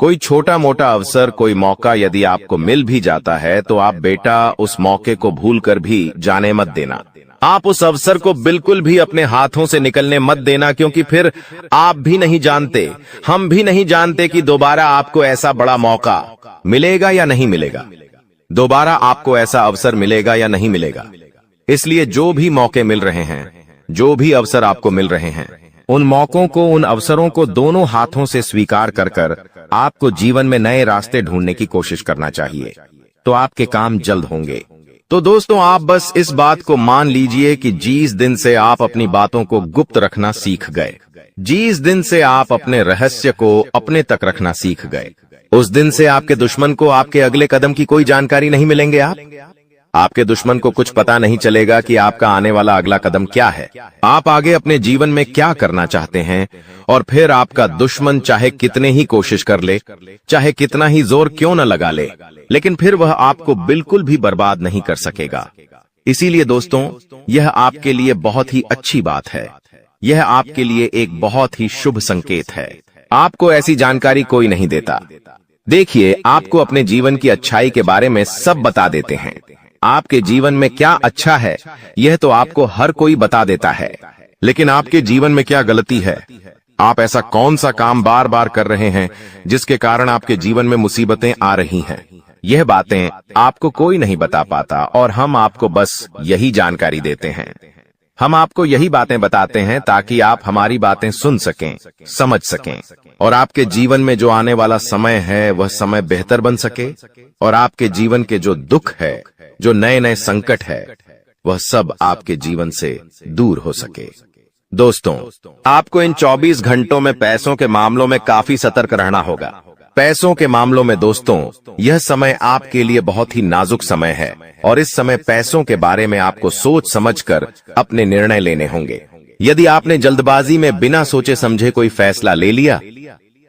कोई छोटा मोटा अवसर, कोई मौका यदि आपको मिल भी जाता है तो आप बेटा उस मौके को भूलकर भी जाने मत देना। आप उस अवसर को बिल्कुल भी अपने हाथों से निकलने मत देना, क्योंकि फिर आप भी नहीं जानते, हम भी नहीं जानते कि दोबारा आपको ऐसा बड़ा मौका मिलेगा या नहीं मिलेगा, दोबारा आपको ऐसा अवसर मिलेगा या नहीं मिलेगा। इसलिए जो भी मौके मिल रहे हैं, जो भी अवसर आपको मिल रहे हैं, उन मौकों को, उन अवसरों को दोनों हाथों से स्वीकार कर कर आपको जीवन में नए रास्ते ढूंढने की कोशिश करना चाहिए, तो आपके काम जल्द होंगे। तो दोस्तों, आप बस इस बात को मान लीजिए कि जिस दिन से आप अपनी बातों को गुप्त रखना सीख गए, जिस दिन से आप अपने रहस्य को अपने तक रखना सीख गए, उस दिन से आपके दुश्मन को आपके अगले कदम की कोई जानकारी नहीं मिलेंगे। आपके दुश्मन को कुछ पता नहीं चलेगा कि आपका आने वाला अगला कदम क्या है, आप आगे अपने जीवन में क्या करना चाहते हैं। और फिर आपका दुश्मन चाहे कितने ही कोशिश कर ले, चाहे कितना ही जोर क्यों न लगा ले, लेकिन फिर वह आपको बिल्कुल भी बर्बाद नहीं कर सकेगा। इसीलिए दोस्तों, यह आपके लिए बहुत ही अच्छी बात है, यह आपके लिए एक बहुत ही शुभ संकेत है। आपको ऐसी जानकारी कोई नहीं देता। देखिए, आपको अपने जीवन की अच्छाई के बारे में सब बता देते हैं। आपके जीवन में क्या अच्छा है, यह तो आपको हर कोई बता देता है, लेकिन आपके जीवन में क्या गलती है, आप ऐसा कौन सा काम बार बार कर रहे हैं जिसके कारण आपके जीवन में मुसीबतें आ रही हैं, यह बातें आपको कोई नहीं बता पाता और हम आपको बस यही जानकारी देते हैं। हम आपको यही बातें बताते हैं ताकि आप हमारी बातें सुन सकें, समझ सकें और आपके जीवन में जो आने वाला समय है वह समय बेहतर बन सके और आपके जीवन के जो दुख है, जो नए नए संकट है, वह सब आपके जीवन से दूर हो सके। दोस्तों, आपको इन 24 घंटों में पैसों के मामलों में काफी सतर्क रहना होगा। पैसों के मामलों में दोस्तों, यह समय आपके लिए बहुत ही नाजुक समय है और इस समय पैसों के बारे में आपको सोच समझकर अपने निर्णय लेने होंगे। यदि आपने जल्दबाजी में बिना सोचे समझे कोई फैसला ले लिया,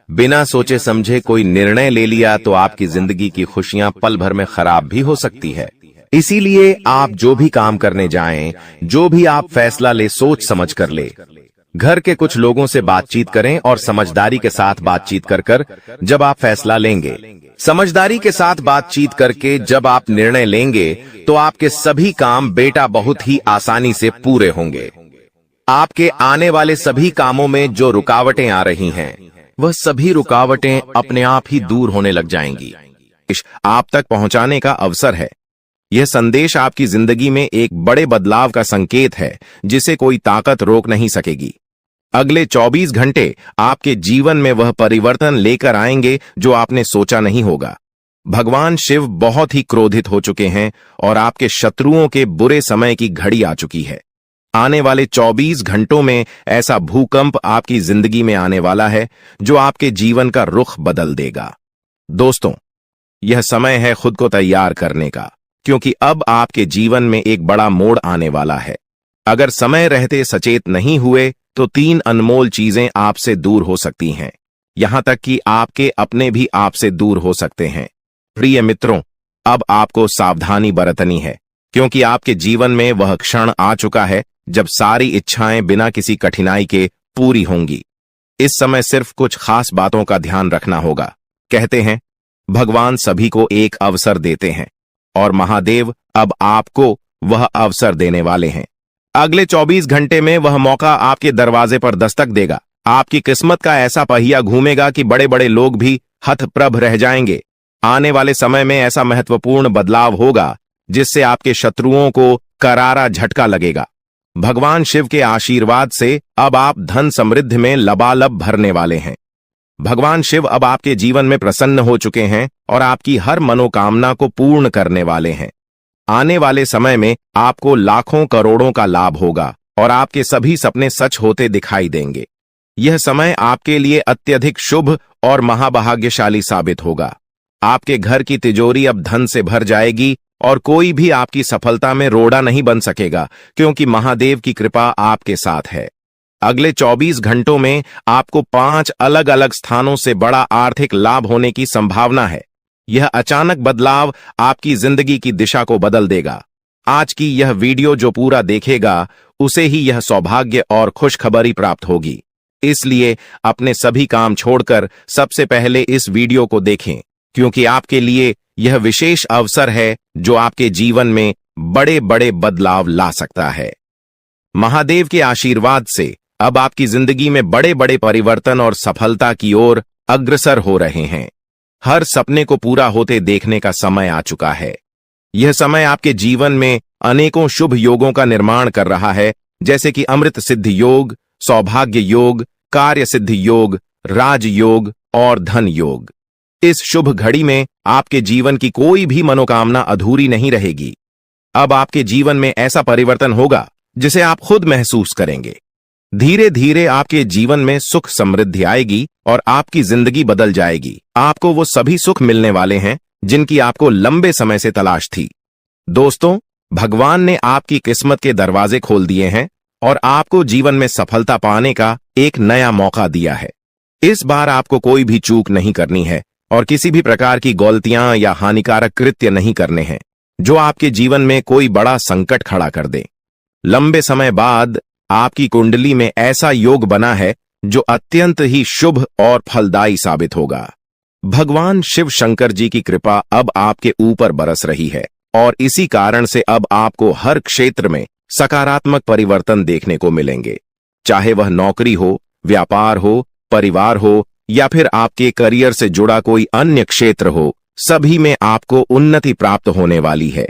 बिना सोचे समझे कोई निर्णय ले लिया, तो आपकी जिंदगी की खुशियां पल भर में खराब भी हो सकती है। इसीलिए आप जो भी काम करने जाएं, जो भी आप फैसला ले, सोच समझ कर ले। घर के कुछ लोगों से बातचीत करें और समझदारी के साथ बातचीत कर जब आप फैसला लेंगे, समझदारी के साथ बातचीत करके जब आप निर्णय लेंगे, तो आपके सभी काम बेटा बहुत ही आसानी से पूरे होंगे। आपके आने वाले सभी कामों में जो रुकावटें आ रही हैं, वह सभी रुकावटें अपने आप ही दूर होने लग जाएंगी। आप तक पहुंचाने का अवसर है। यह संदेश आपकी जिंदगी में एक बड़े बदलाव का संकेत है जिसे कोई ताकत रोक नहीं सकेगी। अगले 24 घंटे आपके जीवन में वह परिवर्तन लेकर आएंगे जो आपने सोचा नहीं होगा। भगवान शिव बहुत ही क्रोधित हो चुके हैं और आपके शत्रुओं के बुरे समय की घड़ी आ चुकी है। आने वाले 24 घंटों में ऐसा भूकंप आपकी जिंदगी में आने वाला है जो आपके जीवन का रुख बदल देगा। दोस्तों, यह समय है खुद को तैयार करने का, क्योंकि अब आपके जीवन में एक बड़ा मोड़ आने वाला है। अगर समय रहते सचेत नहीं हुए तो 3 अनमोल चीजें आपसे दूर हो सकती हैं, यहां तक कि आपके अपने भी आपसे दूर हो सकते हैं। प्रिय मित्रों, अब आपको सावधानी बरतनी है, क्योंकि आपके जीवन में वह क्षण आ चुका है जब सारी इच्छाएं बिना किसी कठिनाई के पूरी होंगी। इस समय सिर्फ कुछ खास बातों का ध्यान रखना होगा। कहते हैं, भगवान सभी को एक अवसर देते हैं और महादेव अब आपको वह अवसर देने वाले हैं। अगले 24 घंटे में वह मौका आपके दरवाजे पर दस्तक देगा। आपकी किस्मत का ऐसा पहिया घूमेगा कि बड़े बड़े लोग भी हतप्रभ रह जाएंगे। आने वाले समय में ऐसा महत्वपूर्ण बदलाव होगा जिससे आपके शत्रुओं को करारा झटका लगेगा। भगवान शिव के आशीर्वाद से अब आप धन समृद्धि में लबालब भरने वाले हैं। भगवान शिव अब आपके जीवन में प्रसन्न हो चुके हैं और आपकी हर मनोकामना को पूर्ण करने वाले हैं। आने वाले समय में आपको लाखों करोड़ों का लाभ होगा और आपके सभी सपने सच होते दिखाई देंगे। यह समय आपके लिए अत्यधिक शुभ और महाभाग्यशाली साबित होगा। आपके घर की तिजोरी अब धन से भर जाएगी और कोई भी आपकी सफलता में रोड़ा नहीं बन सकेगा, क्योंकि महादेव की कृपा आपके साथ है। अगले 24 घंटों में आपको 5 अलग अलग स्थानों से बड़ा आर्थिक लाभ होने की संभावना है। यह अचानक बदलाव आपकी जिंदगी की दिशा को बदल देगा। आज की यह वीडियो जो पूरा देखेगा उसे ही यह सौभाग्य और खुशखबरी प्राप्त होगी। इसलिए अपने सभी काम छोड़कर सबसे पहले इस वीडियो को देखें, क्योंकि आपके लिए यह विशेष अवसर है जो आपके जीवन में बड़े बड़े बदलाव ला सकता है। महादेव के आशीर्वाद से अब आपकी जिंदगी में बड़े बड़े परिवर्तन और सफलता की ओर अग्रसर हो रहे हैं। हर सपने को पूरा होते देखने का समय आ चुका है। यह समय आपके जीवन में अनेकों शुभ योगों का निर्माण कर रहा है, जैसे कि अमृत सिद्धि योग, सौभाग्य योग, कार्य सिद्धि योग, राजयोग और धन योग। इस शुभ घड़ी में आपके जीवन की कोई भी मनोकामना अधूरी नहीं रहेगी। अब आपके जीवन में ऐसा परिवर्तन होगा जिसे आप खुद महसूस करेंगे। धीरे धीरे आपके जीवन में सुख समृद्धि आएगी और आपकी जिंदगी बदल जाएगी। आपको वो सभी सुख मिलने वाले हैं जिनकी आपको लंबे समय से तलाश थी। दोस्तों, भगवान ने आपकी किस्मत के दरवाजे खोल दिए हैं और आपको जीवन में सफलता पाने का एक नया मौका दिया है। इस बार आपको कोई भी चूक नहीं करनी है और किसी भी प्रकार की गलतियां या हानिकारक कृत्य नहीं करने हैं जो आपके जीवन में कोई बड़ा संकट खड़ा कर दे। लंबे समय बाद आपकी कुंडली में ऐसा योग बना है जो अत्यंत ही शुभ और फलदायी साबित होगा। भगवान शिव शंकर जी की कृपा अब आपके ऊपर बरस रही है और इसी कारण से अब आपको हर क्षेत्र में सकारात्मक परिवर्तन देखने को मिलेंगे। चाहे वह नौकरी हो, व्यापार हो, परिवार हो या फिर आपके करियर से जुड़ा कोई अन्य क्षेत्र हो, सभी में आपको उन्नति प्राप्त होने वाली है।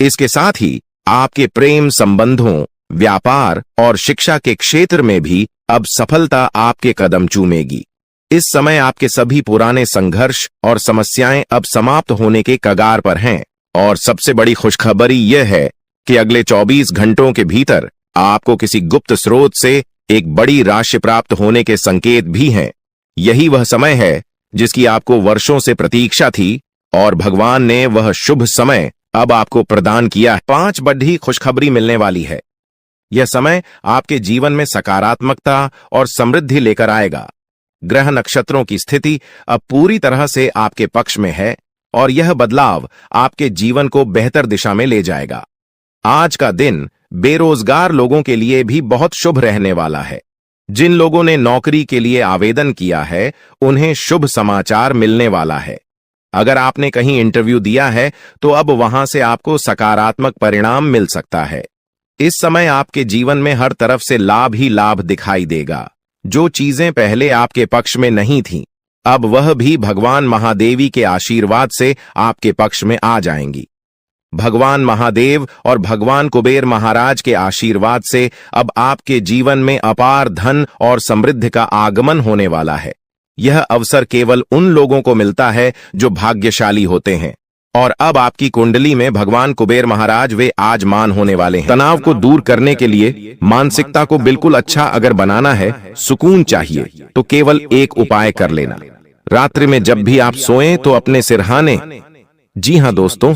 इसके साथ ही आपके प्रेम संबंधों, व्यापार और शिक्षा के क्षेत्र में भी अब सफलता आपके कदम चूमेगी। इस समय आपके सभी पुराने संघर्ष और समस्याएं अब समाप्त होने के कगार पर हैं और सबसे बड़ी खुशखबरी यह है कि अगले 24 घंटों के भीतर आपको किसी गुप्त स्रोत से एक बड़ी राशि प्राप्त होने के संकेत भी हैं। यही वह समय है जिसकी आपको वर्षों से प्रतीक्षा थी और भगवान ने वह शुभ समय अब आपको प्रदान किया है। 5 बड़ी खुशखबरी मिलने वाली है। यह समय आपके जीवन में सकारात्मकता और समृद्धि लेकर आएगा। ग्रह नक्षत्रों की स्थिति अब पूरी तरह से आपके पक्ष में है और यह बदलाव आपके जीवन को बेहतर दिशा में ले जाएगा। आज का दिन बेरोजगार लोगों के लिए भी बहुत शुभ रहने वाला है। जिन लोगों ने नौकरी के लिए आवेदन किया है उन्हें शुभ समाचार मिलने वाला है। अगर आपने कहीं इंटरव्यू दिया है तो अब वहां से आपको सकारात्मक परिणाम मिल सकता है। इस समय आपके जीवन में हर तरफ से लाभ ही लाभ दिखाई देगा। जो चीजें पहले आपके पक्ष में नहीं थीं, अब वह भी भगवान महादेवी के आशीर्वाद से आपके पक्ष में आ जाएंगी। भगवान महादेव और भगवान कुबेर महाराज के आशीर्वाद से अब आपके जीवन में अपार धन और समृद्धि का आगमन होने वाला है। यह अवसर केवल उन लोगों को मिलता है जो भाग्यशाली होते हैं और अब आपकी कुंडली में भगवान कुबेर महाराज वे आजमान होने वाले हैं। तनाव को दूर करने के लिए, मानसिकता को बिल्कुल अच्छा अगर बनाना है, सुकून चाहिए, तो केवल एक उपाय कर लेना। रात्रि में जब भी आप सोएं तो अपने सिरहाने, जी हां दोस्तों,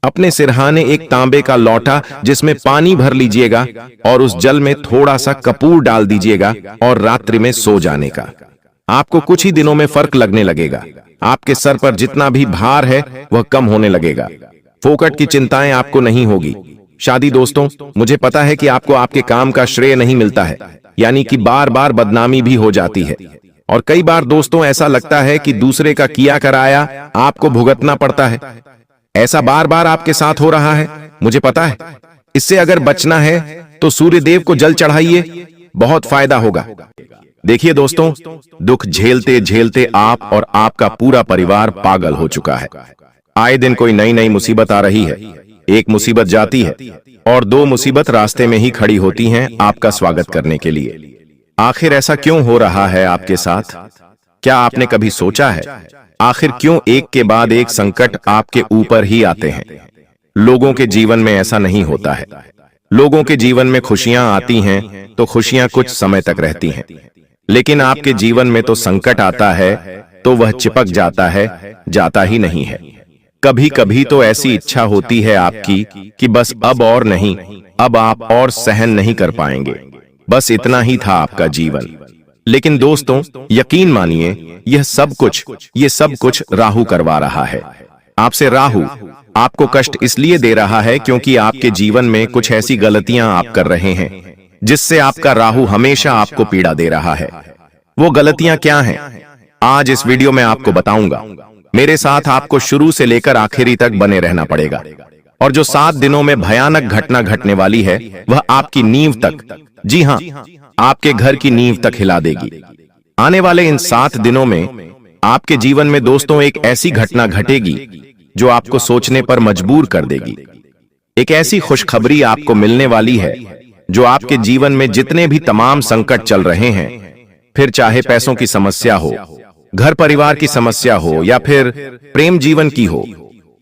अपने सिरहाने एक तांबे का लौटा जिसमें पानी भर लीजिएगा और उस जल में थोड़ा सा कपूर डाल दीजिएगा और रात्रि में सो जाने का। आपको कुछ ही दिनों में फर्क लगने लगेगा। आपके सर पर जितना भी भार है वह कम होने लगेगा। फोकट की चिंताएं आपको नहीं होगी। शादी दोस्तों, मुझे पता है कि आपको आपके काम का श्रेय नहीं मिलता है, यानी कि बार बार बदनामी भी हो जाती है और कई बार दोस्तों ऐसा लगता है कि दूसरे का किया कराया आपको भुगतना पड़ता है। ऐसा बार बार आपके साथ हो रहा है, मुझे पता है। इससे अगर बचना है तो सूर्य देव को जल चढ़ाइए, बहुत फायदा होगा। देखिए दोस्तों, दुख झेलते झेलते आप और आपका पूरा परिवार पागल हो चुका है। आए दिन कोई नई नई मुसीबत आ रही है। एक मुसीबत जाती है और दो मुसीबत रास्ते में ही खड़ी होती हैं आपका स्वागत करने के लिए। आखिर ऐसा क्यों हो रहा है आपके साथ? क्या आपने कभी सोचा है आखिर क्यों एक के बाद एक संकट आपके ऊपर ही आते हैं? लोगों के जीवन में ऐसा नहीं होता है। लोगों के जीवन में खुशियां आती हैं तो खुशियां कुछ समय तक रहती हैं, लेकिन आपके जीवन में तो संकट आता है तो वह चिपक जाता है, जाता ही नहीं है। कभी कभी तो ऐसी इच्छा होती है आपकी कि बस अब और नहीं, अब आप और सहन नहीं कर पाएंगे। बस इतना ही था आपका जीवन। लेकिन दोस्तों, यकीन मानिए ये सब कुछ राहु करवा रहा है आपसे। राहु आपको कष्ट इसलिए दे रहा है क्योंकि आपके जीवन में कुछ ऐसी गलतियां आप कर रहे हैं जिससे आपका राहु हमेशा आपको पीड़ा दे रहा है। वो गलतियां क्या हैं? आज इस वीडियो में आपको बताऊंगा। मेरे साथ आपको शुरू से लेकर आखिरी तक बने रहना पड़ेगा। और जो 7 दिनों में भयानक घटना घटने वाली है वह आपकी नींव तक, जी हां, आपके घर की नींव तक हिला देगी। आने वाले इन 7 दिनों में आपके जीवन में दोस्तों एक ऐसी घटना घटेगी जो आपको सोचने पर मजबूर कर देगी। एक ऐसी खुशखबरी आपको मिलने वाली है जो आपके जीवन में जितने भी तमाम संकट चल रहे हैं, फिर चाहे पैसों की समस्या हो, घर परिवार की समस्या हो, या फिर प्रेम जीवन की हो,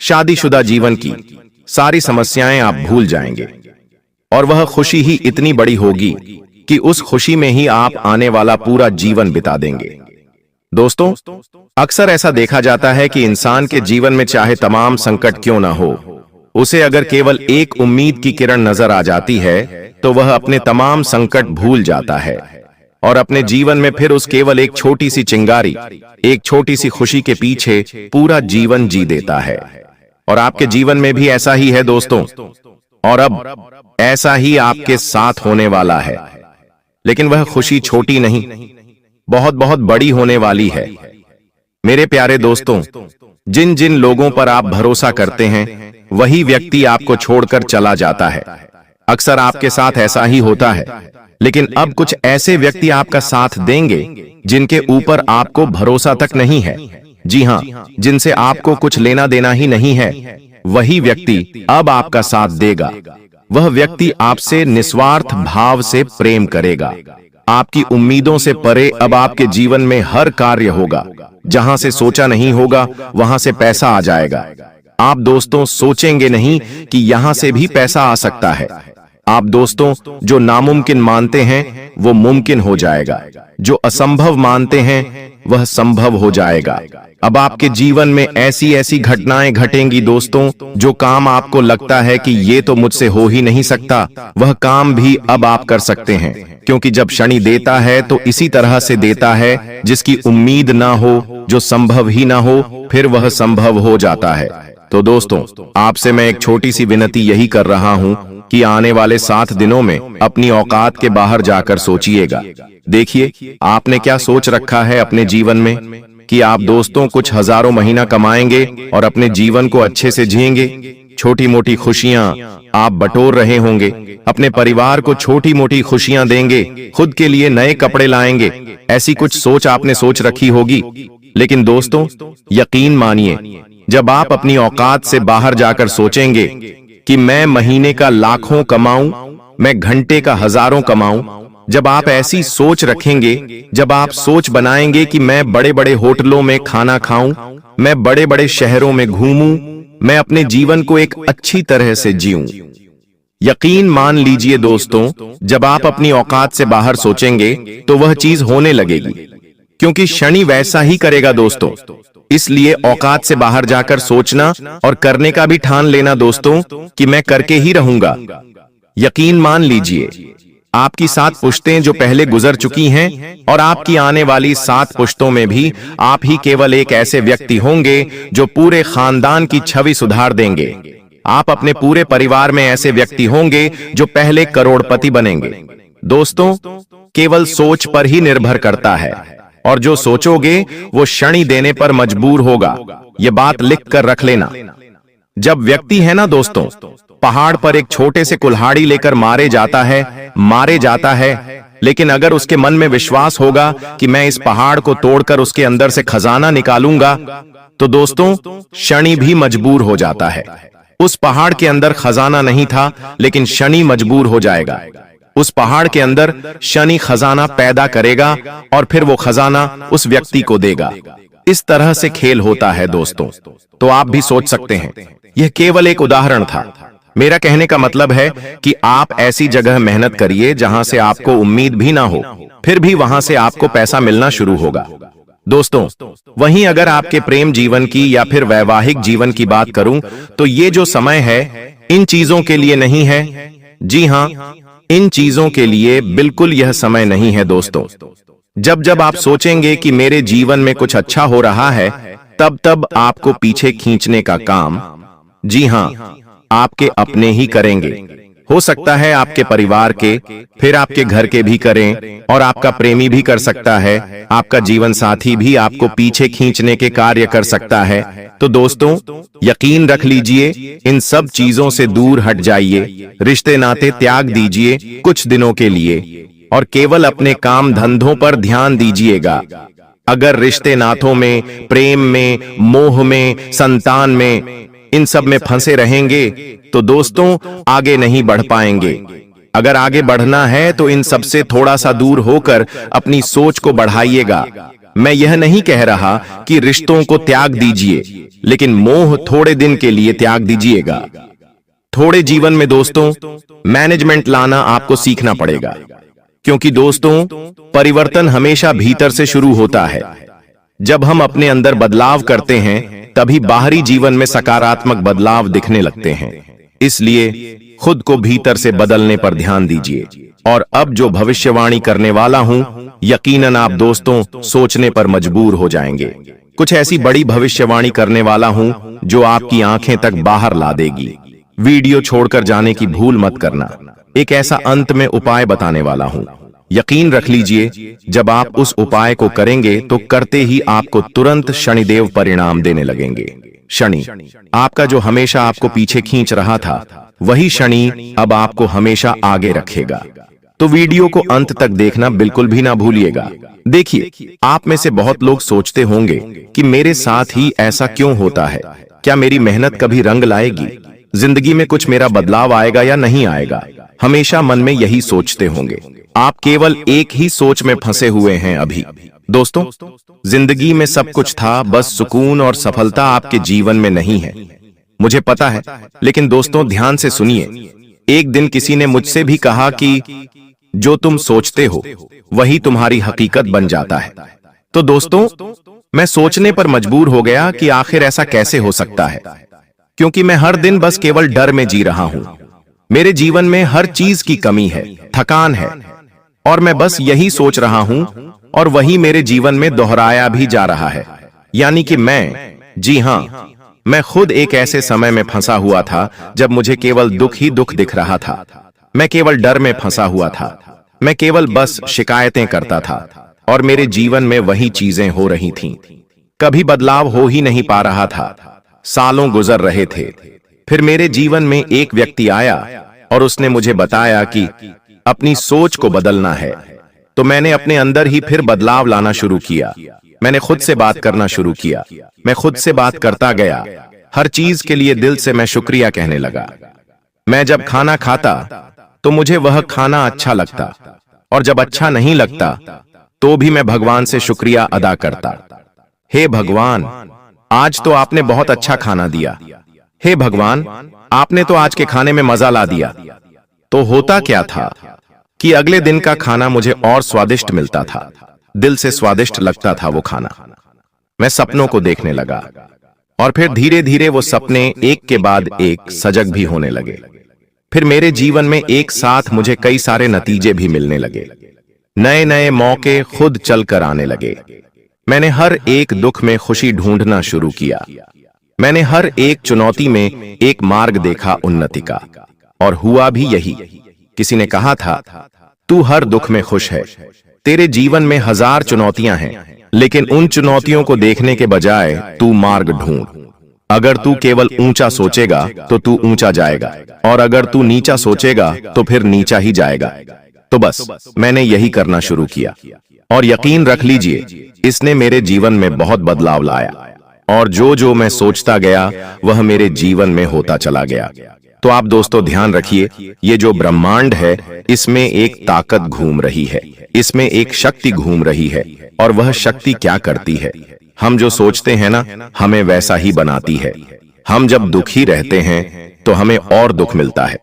शादीशुदा जीवन की, सारी समस्याएं आप भूल जाएंगे। और वह खुशी ही इतनी बड़ी होगी कि उस खुशी में ही आप आने वाला पूरा जीवन बिता देंगे। दोस्तों, अक्सर ऐसा देखा जाता है कि इंसान के जीवन में चाहे तमाम संकट क्यों ना हो, उसे अगर केवल एक उम्मीद की किरण नजर आ जाती है तो वह अपने तमाम संकट भूल जाता है और अपने जीवन में फिर उस केवल एक छोटी सी चिंगारी, एक छोटी सी खुशी के पीछे पूरा जीवन जी देता है। और आपके जीवन में भी ऐसा ही है दोस्तों, और अब ऐसा ही आपके साथ होने वाला है। लेकिन वह खुशी छोटी नहीं, बहुत बहुत बड़ी होने वाली है। मेरे प्यारे दोस्तों, जिन जिन लोगों पर आप भरोसा करते हैं वही व्यक्ति आपको छोड़कर चला जाता है। अक्सर आपके साथ ऐसा ही होता है। लेकिन अब कुछ ऐसे व्यक्ति आपका साथ देंगे जिनके ऊपर आपको भरोसा तक नहीं है। जी हां, जिनसे आपको कुछ लेना देना ही नहीं है, वही व्यक्ति अब आपका साथ देगा। वह व्यक्ति आपसे निस्वार्थ भाव से प्रेम करेगा। आपकी उम्मीदों से परे अब आपके जीवन में हर कार्य होगा। जहां से सोचा नहीं होगा वहां से पैसा आ जाएगा। आप दोस्तों सोचेंगे नहीं कि यहां से भी पैसा आ सकता है। आप दोस्तों जो नामुमकिन मानते हैं वो मुमकिन हो जाएगा, जो असंभव मानते हैं वह संभव हो जाएगा। अब आपके जीवन में ऐसी ऐसी घटनाएं घटेंगी दोस्तों, जो काम आपको लगता है कि ये तो मुझसे हो ही नहीं सकता, वह काम भी अब आप कर सकते हैं। क्योंकि जब शनि देता है तो इसी तरह से देता है, जिसकी उम्मीद ना हो, जो संभव ही ना हो, फिर वह संभव हो जाता है। तो दोस्तों, आपसे मैं एक छोटी सी विनती यही कर रहा हूं कि आने वाले 7 दिनों में अपनी औकात के बाहर जाकर सोचिएगा। देखिए आपने क्या सोच रखा है अपने जीवन में कि आप दोस्तों कुछ हजारों महीना कमाएंगे और अपने जीवन को अच्छे से जिएंगे। छोटी मोटी खुशियां आप बटोर रहे होंगे, अपने परिवार को छोटी मोटी खुशियां देंगे, खुद के लिए नए कपड़े लाएंगे। ऐसी कुछ सोच आपने सोच रखी होगी। लेकिन दोस्तों यकीन मानिए, जब आप अपनी औकात से बाहर जाकर सोचेंगे कि मैं महीने का लाखों कमाऊं, मैं घंटे का हजारों कमाऊं, जब आप ऐसी सोच रखेंगे, जब आप सोच बनाएंगे कि मैं बड़े बड़े होटलों में खाना खाऊं, मैं बड़े बड़े शहरों में घूमूं, मैं अपने जीवन को एक अच्छी तरह से जीऊं, यकीन मान लीजिए दोस्तों, जब आप अपनी औकात से बाहर सोचेंगे तो वह चीज होने लगेगी। क्योंकि शनि वैसा ही करेगा दोस्तों। इसलिए औकात से बाहर जाकर सोचना और करने का भी ठान लेना दोस्तों कि मैं करके ही रहूंगा। यकीन मान लीजिए, आपकी 7 पुश्तें जो पहले गुजर चुकी हैं और आपकी आने वाली 7 पुश्तों में भी आप ही केवल एक ऐसे व्यक्ति होंगे जो पूरे खानदान की छवि सुधार देंगे। आप अपने पूरे परिवार में ऐसे व्यक्ति होंगे जो पहले करोड़पति बनेंगे। दोस्तों केवल सोच पर ही निर्भर करता है, और जो सोचोगे वो शनि देने पर मजबूर होगा। ये बात लिख कर रख लेना। जब व्यक्ति है ना दोस्तों, पहाड़ पर एक छोटे से कुल्हाड़ी लेकर मारे जाता है, लेकिन अगर उसके मन में विश्वास होगा कि मैं इस पहाड़ को तोड़कर उसके अंदर से खजाना निकालूंगा, तो दोस्तों शनि भी मजबूर हो जाता है। उस पहाड़ के अंदर खजाना नहीं था, लेकिन शनि मजबूर हो जाएगा। उस पहाड़ के अंदर शनि खजाना पैदा करेगा और फिर वो खजाना उस व्यक्ति को देगा। इस तरह से खेल होता है दोस्तों। तो आप भी सोच सकते हैं, यह केवल एक उदाहरण था। मेरा कहने का मतलब है कि आप ऐसी जगह मेहनत करिए जहां से आपको उम्मीद भी ना हो, फिर भी वहां से आपको पैसा मिलना शुरू होगा। दोस्तों, वहीं अगर आपके प्रेम जीवन की या फिर वैवाहिक जीवन की बात करूं, तो ये जो समय है इन चीजों के लिए नहीं है। जी हां, इन चीजों के लिए बिल्कुल यह समय नहीं है दोस्तों। जब जब आप सोचेंगे कि मेरे जीवन में कुछ अच्छा हो रहा है, तब तब आपको पीछे खींचने का काम, जी हां, आपके अपने ही करेंगे। हो सकता है आपके परिवार के, फिर आपके घर के भी करें, और आपका प्रेमी भी कर सकता है, आपका जीवन साथी भी आपको पीछे खींचने के कार्य कर सकता है। तो दोस्तों, यकीन रख लीजिए, इन सब चीजों से दूर हट जाइए, रिश्ते नाते त्याग दीजिए कुछ दिनों के लिए और केवल अपने काम धंधों पर ध्यान दीजिएगा। अगर रिश्ते नातों में, प्रेम में, मोह में, संतान में, इन सब में फंसे रहेंगे तो दोस्तों आगे नहीं बढ़ पाएंगे। अगर आगे बढ़ना है तो इन सब से थोड़ा सा दूर होकर अपनी सोच को बढ़ाइएगा। मैं यह नहीं कह रहा कि रिश्तों को त्याग दीजिए, लेकिन मोह थोड़े दिन के लिए त्याग दीजिएगा। थोड़े जीवन में दोस्तों मैनेजमेंट लाना आपको सीखना पड़ेगा, क्योंकि दोस्तों परिवर्तन हमेशा भीतर से शुरू होता है। जब हम अपने अंदर बदलाव करते हैं, तभी बाहरी जीवन में सकारात्मक बदलाव दिखने लगते हैं। इसलिए खुद को भीतर से बदलने पर ध्यान दीजिए। और अब जो भविष्यवाणी करने वाला हूं, यकीनन आप दोस्तों सोचने पर मजबूर हो जाएंगे। कुछ ऐसी बड़ी भविष्यवाणी करने वाला हूं जो आपकी आंखें तक बाहर ला देगी। वीडियो छोड़कर जाने की भूल मत करना। एक ऐसा अंत में उपाय बताने वाला हूं। यकीन रख लीजिए, जब आप उस उपाय को करेंगे तो करते ही आपको तुरंत शनिदेव परिणाम देने लगेंगे। शनि, आपका जो हमेशा आपको पीछे खींच रहा था, वही शनि अब आपको हमेशा आगे रखेगा। तो वीडियो को अंत तक देखना बिल्कुल भी ना भूलिएगा। देखिए, आप में से बहुत लोग सोचते होंगे कि मेरे साथ ही ऐसा क्यों होता है? क्या मेरी मेहनत कभी रंग लाएगी? जिंदगी में कुछ मेरा बदलाव आएगा या नहीं आएगा? हमेशा मन में यही सोचते होंगे। आप केवल एक ही सोच में फंसे हुए हैं अभी। दोस्तों, जिंदगी में सब कुछ था, बस सुकून और सफलता आपके जीवन में नहीं है। मुझे पता है, लेकिन दोस्तों ध्यान से सुनिए। एक दिन किसी ने मुझसे भी कहा कि जो तुम सोचते हो वही तुम्हारी हकीकत बन जाता है। तो दोस्तों, मैं सोचने पर मजबूर हो गया कि आखिर ऐसा कैसे हो सकता है, क्योंकि मैं हर दिन बस केवल डर में जी रहा हूं। मेरे जीवन में हर चीज की कमी है, थकान है, और मैं बस यही सोच रहा हूं और वही मेरे जीवन में दोहराया भी जा रहा है। यानी कि जी हां, मैं खुद एक ऐसे समय में फंसा हुआ था जब मुझे केवल दुख ही दुख दिख रहा था। मैं केवल डर में फंसा हुआ था। मैं केवल बस शिकायतें करता था और मेरे जीवन में वही चीजें हो रही थीं। कभी बदलाव हो ही नहीं पा रहा था। सालों गुजर रहे थे। फिर मेरे जीवन में एक व्यक्ति आया और उसने मुझे बताया कि अपनी सोच को बदलना है। तो मैंने अपने अंदर ही फिर बदलाव लाना शुरू किया। मैंने खुद से बात करना शुरू किया। मैं खुद से बात करता गया। हर चीज के लिए दिल से मैं शुक्रिया कहने लगा। मैं जब खाना खाता तो मुझे वह खाना अच्छा लगता, और जब अच्छा नहीं लगता तो भी मैं भगवान से शुक्रिया अदा करता। हे भगवान, आज तो आपने बहुत अच्छा खाना दिया। हे भगवान, आपने तो आज के खाने में मजा ला दिया। तो होता क्या था कि अगले दिन का खाना मुझे और स्वादिष्ट मिलता था। दिल से स्वादिष्ट लगता था वो खाना। मैं सपनों को देखने लगा, और फिर धीरे धीरे वो सपने एक के बाद एक सजग भी होने लगे। फिर मेरे जीवन में एक साथ मुझे कई सारे नतीजे भी मिलने लगे। नए नए मौके खुद चलकर आने लगे। मैंने हर एक दुख में खुशी ढूंढना शुरू किया। मैंने हर एक चुनौती में एक मार्ग देखा उन्नति का, और हुआ भी यही। किसी ने कहा था, तू हर दुख में खुश है। तेरे जीवन में हजार चुनौतियां हैं, लेकिन उन चुनौतियों को देखने के बजाय तू मार्ग ढूंढ। अगर तू केवल ऊंचा सोचेगा तो तू ऊंचा जाएगा, और अगर तू नीचा सोचेगा तो फिर नीचा ही जाएगा। तो बस मैंने यही करना शुरू किया, और यकीन रख लीजिए, इसने मेरे जीवन में बहुत बदलाव लाया। और जो जो मैं सोचता गया वह मेरे जीवन में होता चला गया। तो आप दोस्तों ध्यान रखिए, ये जो ब्रह्मांड है इसमें एक ताकत घूम रही है, इसमें एक शक्ति घूम रही है। और वह शक्ति क्या करती है? हम जो सोचते हैं ना, हमें वैसा ही बनाती है। हम जब दुखी रहते हैं तो हमें और दुख मिलता है,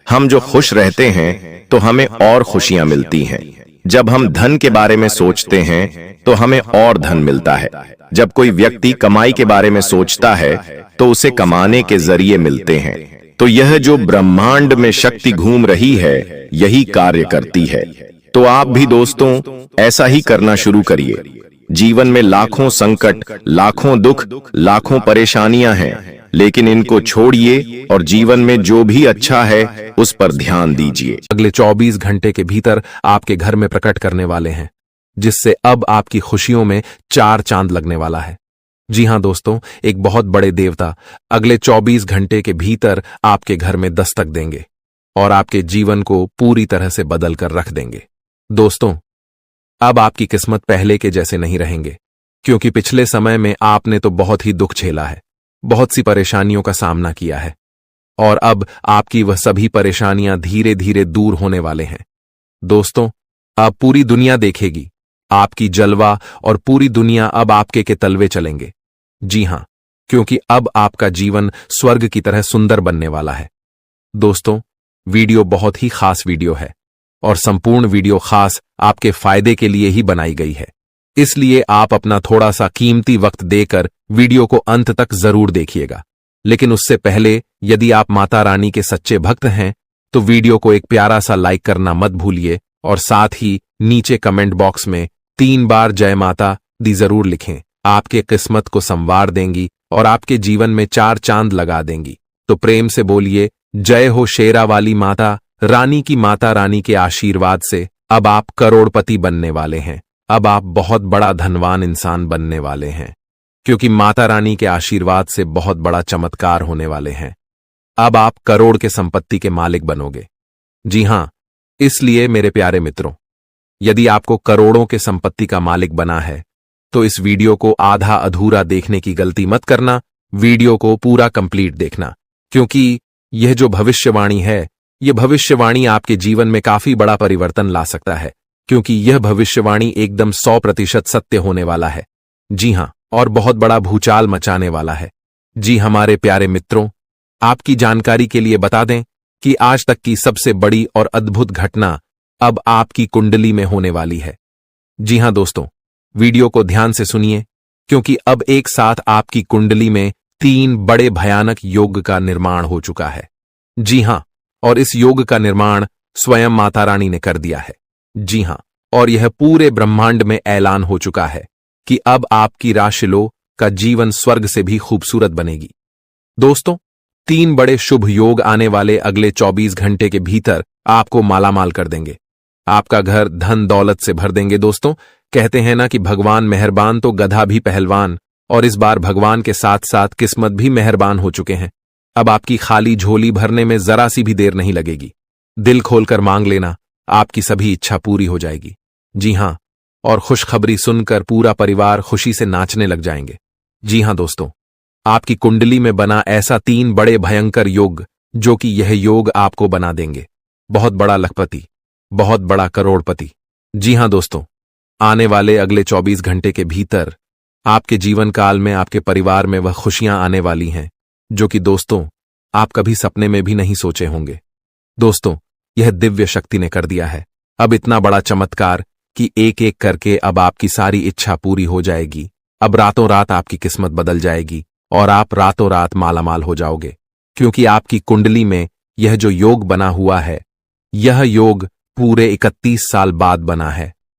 हम जो खुश रहते हैं तो हमें और खुशियां मिलती हैं। जब हम धन के बारे में सोचते हैं तो हमें और धन मिलता है। जब कोई व्यक्ति कमाई के बारे में सोचता है तो उसे कमाने के जरिए मिलते हैं। तो यह जो ब्रह्मांड में शक्ति घूम रही है यही कार्य करती है। तो आप भी दोस्तों ऐसा ही करना शुरू करिए। जीवन में लाखों संकट, लाखों दुख, लाखों परेशानियां हैं, लेकिन इनको छोड़िए और जीवन में जो भी अच्छा है उस पर ध्यान दीजिए। अगले 24 घंटे के भीतर आपके घर में प्रकट करने वाले हैं, जिससे अब आपकी खुशियों में 4 चांद लगने वाला है। जी हां दोस्तों, एक बहुत बड़े देवता अगले 24 घंटे के भीतर आपके घर में दस्तक देंगे और आपके जीवन को पूरी तरह से बदल कर रख देंगे। दोस्तों, अब आपकी किस्मत पहले के जैसे नहीं रहेंगे, क्योंकि पिछले समय में आपने तो बहुत ही दुख झेला है, बहुत सी परेशानियों का सामना किया है, और अब आपकी वह सभी परेशानियां धीरे धीरे दूर होने वाले हैं। दोस्तों, अब पूरी दुनिया देखेगी आपकी जलवा और पूरी दुनिया अब आपके के तलवे चलेंगे। जी हां, क्योंकि अब आपका जीवन स्वर्ग की तरह सुंदर बनने वाला है। दोस्तों, वीडियो बहुत ही खास वीडियो है और संपूर्ण वीडियो खास आपके फायदे के लिए ही बनाई गई है, इसलिए आप अपना थोड़ा सा कीमती वक्त देकर वीडियो को अंत तक जरूर देखिएगा। लेकिन उससे पहले यदि आप माता रानी के सच्चे भक्त हैं तो वीडियो को एक प्यारा सा लाइक करना मत भूलिए और साथ ही नीचे कमेंट बॉक्स में 3 बार जय माता दी जरूर लिखें। आपके किस्मत को संवार देंगी और आपके जीवन में 4 चांद लगा देंगी। तो प्रेम से बोलिए, जय हो शेरा वाली माता रानी की। माता रानी के आशीर्वाद से अब आप करोड़पति बनने वाले हैं, अब आप बहुत बड़ा धनवान इंसान बनने वाले हैं, क्योंकि माता रानी के आशीर्वाद से बहुत बड़ा चमत्कार होने वाले हैं। अब आप करोड़ के संपत्ति के मालिक बनोगे। जी हां, इसलिए मेरे प्यारे मित्रों, यदि आपको करोड़ों के संपत्ति का मालिक बना है तो इस वीडियो को आधा अधूरा देखने की गलती मत करना, वीडियो को पूरा कंप्लीट देखना, क्योंकि यह जो भविष्यवाणी है, यह भविष्यवाणी आपके जीवन में काफी बड़ा परिवर्तन ला सकता है, क्योंकि यह भविष्यवाणी एकदम 100% सत्य होने वाला है। जी हां, और बहुत बड़ा भूचाल मचाने वाला है। जी हमारे प्यारे मित्रों, आपकी जानकारी के लिए बता दें कि आज तक की सबसे बड़ी और अद्भुत घटना अब आपकी कुंडली में होने वाली है। जी हां दोस्तों, वीडियो को ध्यान से सुनिए, क्योंकि अब एक साथ आपकी कुंडली में 3 बड़े भयानक योग का निर्माण हो चुका है। जी हां, और इस योग का निर्माण स्वयं माता रानी ने कर दिया है। जी हां, और यह पूरे ब्रह्मांड में ऐलान हो चुका है कि अब आपकी राशिलो का जीवन स्वर्ग से भी खूबसूरत बनेगी। दोस्तों, 3 बड़े शुभ योग आने वाले अगले 24 घंटे के भीतर आपको मालामाल कर देंगे, आपका घर धन दौलत से भर देंगे। दोस्तों, कहते हैं ना कि भगवान मेहरबान तो गधा भी पहलवान, और इस बार भगवान के साथ साथ किस्मत भी मेहरबान हो चुके हैं। अब आपकी खाली झोली भरने में जरा सी भी देर नहीं लगेगी। दिल खोलकर मांग लेना, आपकी सभी इच्छा पूरी हो जाएगी। जी हां, और खुशखबरी सुनकर पूरा परिवार खुशी से नाचने लग जाएंगे। जी हां दोस्तों, आपकी कुंडली में बना ऐसा 3 बड़े भयंकर योग, जो कि यह योग आपको बना देंगे बहुत बड़ा लखपति, बहुत बड़ा करोड़पति। जी हां दोस्तों, आने वाले अगले 24 घंटे के भीतर आपके जीवन काल में आपके परिवार में वह खुशियां आने वाली हैं जो कि दोस्तों आप कभी सपने में भी नहीं सोचे होंगे। दोस्तों, यह दिव्य शक्ति ने कर दिया है अब इतना बड़ा चमत्कार कि एक एक करके अब आपकी सारी इच्छा पूरी हो जाएगी। अब रातों रात आपकी किस्मत बदल जाएगी और आप रातों रात मालामाल हो जाओगे, क्योंकि आपकी कुंडली में यह जो योग बना हुआ है, यह योग पूरे 31 साल बाद बना है।